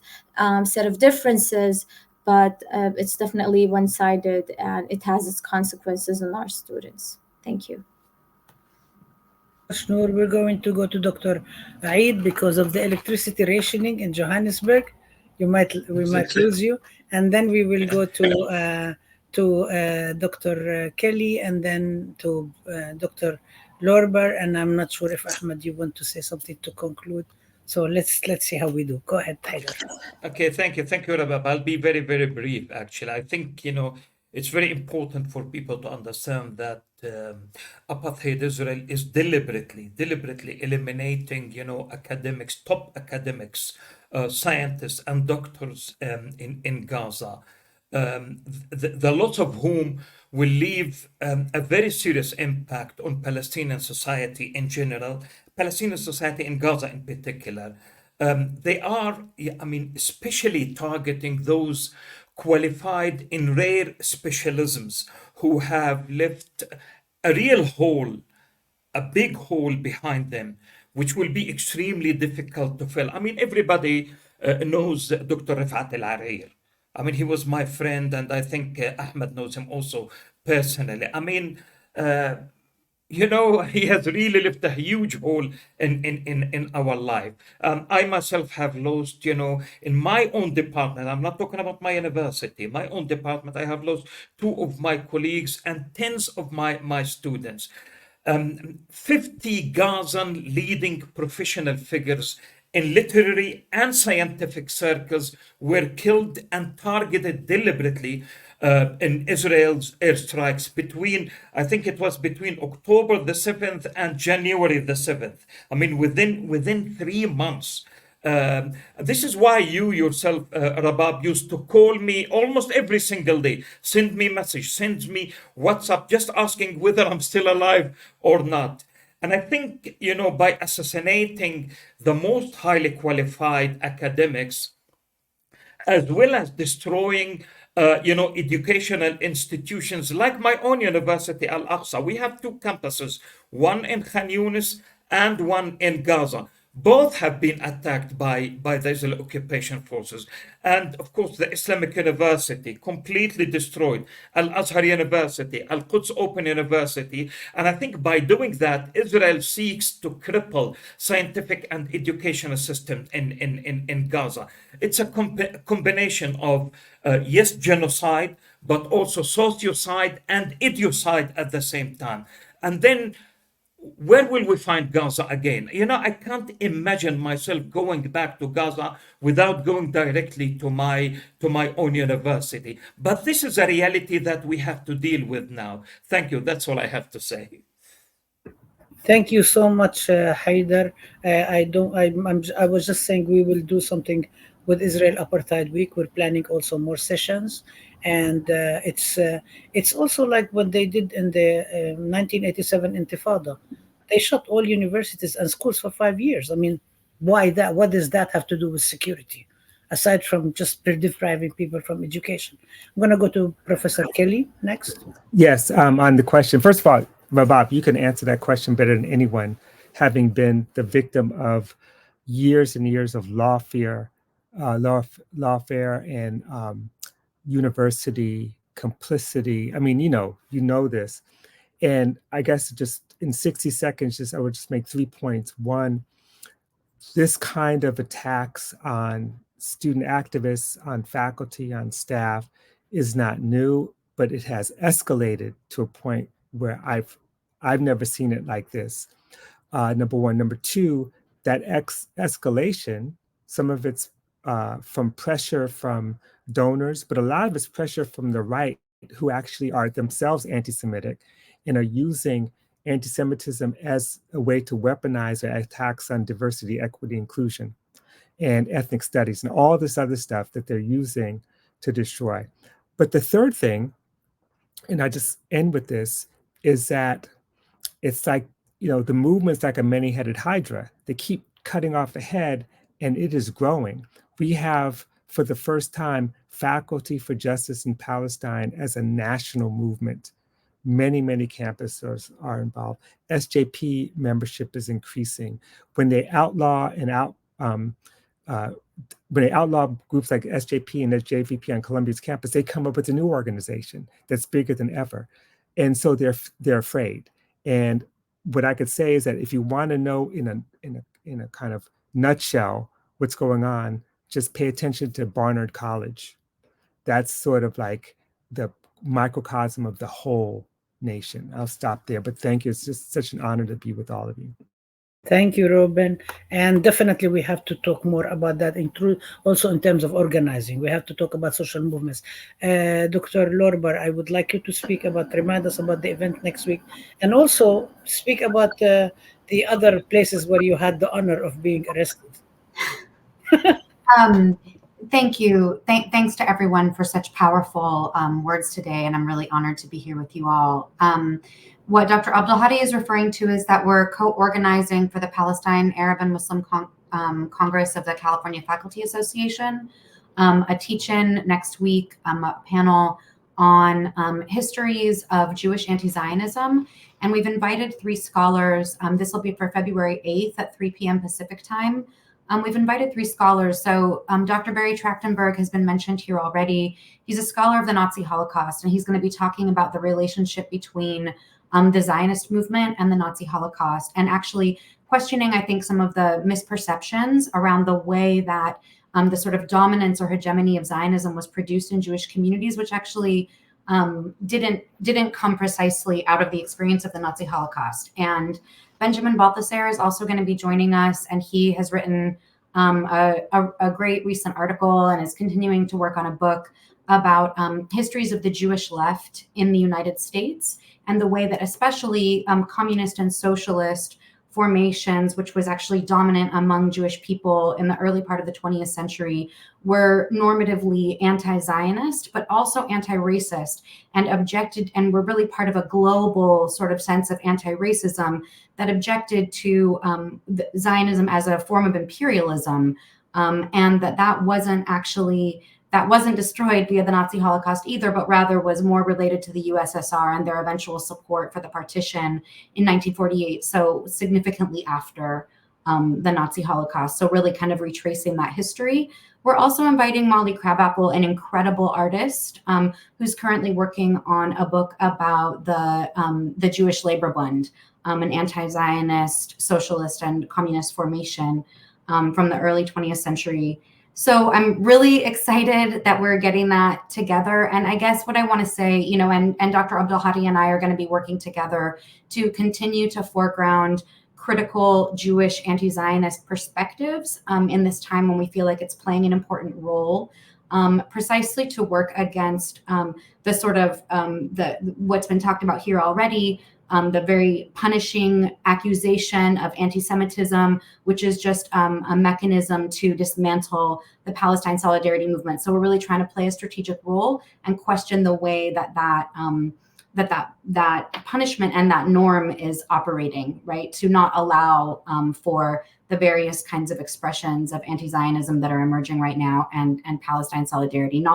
set of differences, but it's definitely one-sided and it has its consequences on our students. Thank you. Noor, we're going to go to Dr. Aid because of the electricity rationing in Johannesburg. We might lose you, and then we will go to Dr. Kelly, and then to Dr. Lorber. And I'm not sure if Ahmed, you want to say something to conclude. So let's see how we do. Go ahead, Tyler. Okay, thank you. Thank you, Rabab. I'll be very, very brief, actually. I think, it's very important for people to understand that apartheid Israel is deliberately eliminating, academics, top academics, scientists, and doctors in Gaza. The lots of whom will leave a very serious impact on Palestinian society in general, Palestinian society in Gaza in particular. They are, I mean, especially targeting those qualified in rare specialisms who have left a real hole, a big hole behind them, which will be extremely difficult to fill. I mean, everybody knows Dr. Rifat Al Arir. I mean, he was my friend, and I think Ahmed knows him also personally. I mean, he has really left a huge hole in our life. I myself have lost, in my own department, I'm not talking about my university, my own department, I have lost two of my colleagues and tens of my students. 50 Gazan leading professional figures in literary and scientific circles were killed and targeted deliberately in Israel's airstrikes I think it was between October the 7th and January the 7th. I mean, within 3 months. This is why you yourself, Rabab, used to call me almost every single day, send me message, send me WhatsApp, just asking whether I'm still alive or not. And I think, by assassinating the most highly qualified academics, as well as destroying educational institutions like my own university, Al Aqsa. We have two campuses, one in Khan Yunis and one in Gaza. Both have been attacked by the Israeli occupation forces. And of course, the Islamic University completely destroyed, Al Azhar University, Al Quds Open University. And I think by doing that, Israel seeks to cripple scientific and educational system in Gaza. It's a combination of, yes, genocide, but also sociocide and idiocide at the same time. And then where will we find Gaza again? I can't imagine myself going back to Gaza without going directly to my own university. But this is a reality that we have to deal with now. Thank you. That's all I have to say. Thank you so much, Haider. I was just saying we will do something with Israel Apartheid Week. We're planning also more sessions, and it's also like what they did in the 1987 Intifada. They shut all universities and schools for 5 years. I mean, why that? What does that have to do with security? Aside from just depriving people from education. I'm going to go to Professor Kelly next. Yes, on the question. First of all, Rabab, you can answer that question better than anyone, having been the victim of years and years of lawfare and university complicity. I mean, you know this. And I guess just in 60 seconds, I would just make 3 points. One, this kind of attacks on student activists, on faculty, on staff is not new, but it has escalated to a point where I've never seen it like this. Number one. Number two, that escalation, some of it's from pressure from donors, but a lot of it's pressure from the right, who actually are themselves anti-Semitic and are using anti-Semitism as a way to weaponize their attacks on diversity, equity, inclusion, and ethnic studies, and all this other stuff that they're using to destroy. But the third thing, and I just end with this, is that it's like, the movement's like a many-headed hydra. They keep cutting off a head, and it is growing. We have, for the first time, Faculty for Justice in Palestine as a national movement. Many, many campuses are involved. SJP membership is increasing. When they outlaw groups like SJP and SJVP on Columbia's campus, they come up with a new organization that's bigger than ever. And so they're afraid. And what I could say is that if you want to know in a kind of nutshell what's going on, just pay attention to Barnard College. That's sort of like the microcosm of the whole nation. I'll stop there, but thank you. It's just such an honor to be with all of you. Thank you, Ruben. And definitely we have to talk more about that, also in terms of organizing. We have to talk about social movements. Dr. Lorber, I would like you to remind us about the event next week, and also speak about the other places where you had the honor of being arrested. Thank you. Thanks to everyone for such powerful words today, and I'm really honored to be here with you all. What Dr. Abdelhadi is referring to is that we're co-organizing for the Palestine Arab and Muslim Congress of the California Faculty Association, a teach-in next week, a panel on histories of Jewish anti-Zionism. And we've invited 3 scholars. This will be for February 8th at 3 p.m. Pacific time. We've invited 3 scholars. So Dr. Barry Trachtenberg has been mentioned here already. He's a scholar of the Nazi Holocaust, and he's going to be talking about the relationship between the Zionist movement and the Nazi Holocaust, and actually questioning, I think, some of the misperceptions around the way that the sort of dominance or hegemony of Zionism was produced in Jewish communities, which actually didn't come precisely out of the experience of the Nazi Holocaust. And Benjamin Balthasar is also going to be joining us, and he has written a great recent article and is continuing to work on a book about histories of the Jewish left in the United States, and the way that especially communist and socialist formations, which was actually dominant among Jewish people in the early part of the 20th century, were normatively anti-Zionist, but also anti-racist, and objected, and were really part of a global sort of sense of anti-racism that objected to Zionism as a form of imperialism, and that wasn't destroyed via the Nazi Holocaust either, but rather was more related to the USSR and their eventual support for the partition in 1948, so significantly after the Nazi Holocaust. So really kind of retracing that history. We're also inviting Molly Crabapple, an incredible artist who's currently working on a book about the Jewish Labor Bund, an anti-Zionist, socialist, and communist formation from the early 20th century. So I'm really excited that we're getting that together. And I guess what I want to say, you know, and Dr. Abdulhadi and I are going to be working together to continue to foreground critical Jewish anti-Zionist perspectives in this time when we feel like it's playing an important role, precisely to work against the sort of what's been talked about here already, the very punishing accusation of anti-Semitism, which is just a mechanism to dismantle the Palestine solidarity movement. So we're really trying to play a strategic role and question the way that punishment and that norm is operating, right? To not allow for the various kinds of expressions of anti-Zionism that are emerging right now, and Palestine solidarity,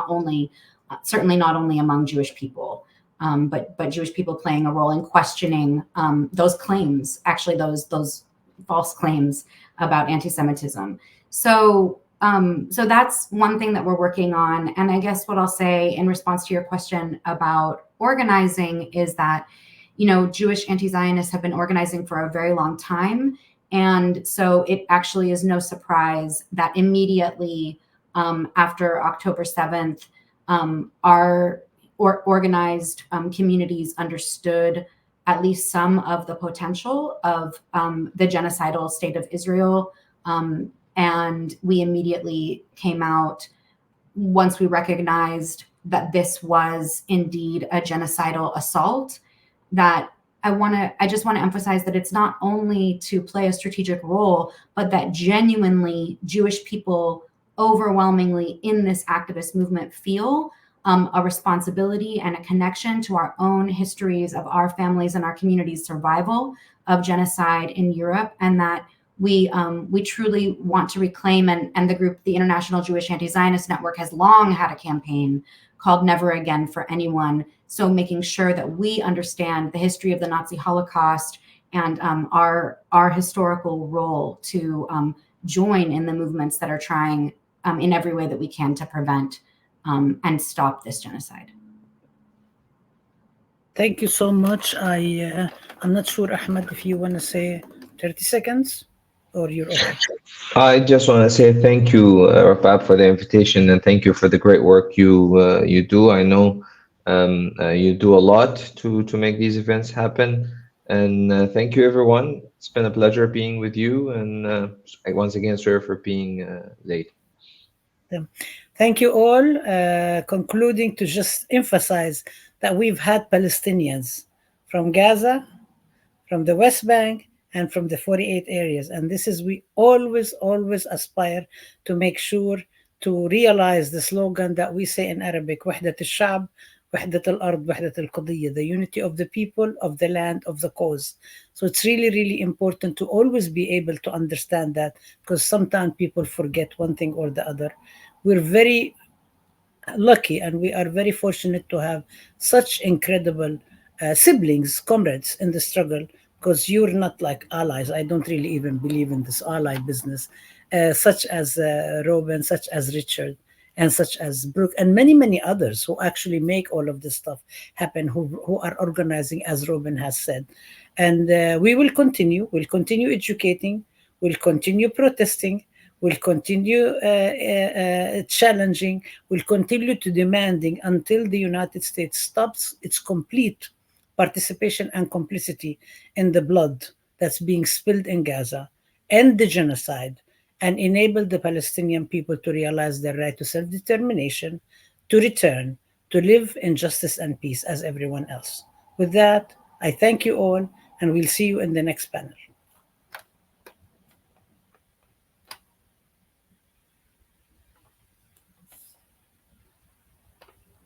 certainly not only among Jewish people, but Jewish people playing a role in questioning those claims, actually those false claims about anti-Semitism. So that's one thing that we're working on. And I guess what I'll say in response to your question about organizing is that, you know, Jewish anti-Zionists have been organizing for a very long time. And so it actually is no surprise that immediately after October 7th, our organized communities understood at least some of the potential of the genocidal state of Israel. And we immediately came out once we recognized that this was indeed a genocidal assault. That I just want to emphasize that it's not only to play a strategic role, but that genuinely Jewish people overwhelmingly in this activist movement feel a responsibility and a connection to our own histories of our families and our communities' survival of genocide in Europe, and that we truly want to reclaim, and the group, the International Jewish Anti-Zionist Network, has long had a campaign called Never Again for Anyone. So making sure that we understand the history of the Nazi Holocaust and our historical role to join in the movements that are trying in every way that we can to prevent and stop this genocide. Thank you so much. I'm not sure, Ahmed, if you want to say 30 seconds or you're okay. I just want to say thank you, Rabab, for the invitation, and thank you for the great work you do. I know you do a lot to make these events happen, and thank you, everyone. It's been a pleasure being with you, and once again, sorry for being late. Thank you all. Concluding to just emphasize that we've had Palestinians from Gaza, from the West Bank, and from the 48 areas. And this is, we always aspire to make sure to realize the slogan that we say in Arabic, وحدة الشعب, وحدة الأرض, وحدة القضية, the unity of the people, of the land, of the cause. So it's really important to always be able to understand that, because sometimes people forget one thing or the other. We're very lucky and we are very fortunate to have such incredible siblings, comrades in the struggle, because you're not like allies. I don't really even believe in this ally business, such as Robin, such as Richard, and such as Brooke, and many others who actually make all of this stuff happen, who are organizing, as Robin has said. And we'll continue educating, we'll continue protesting, we'll continue challenging, we'll continue to demanding until the United States stops its complete participation and complicity in the blood that's being spilled in Gaza, end the genocide, and enable the Palestinian people to realize their right to self-determination, to return, to live in justice and peace as everyone else. With that, I thank you all, and we'll see you in the next panel.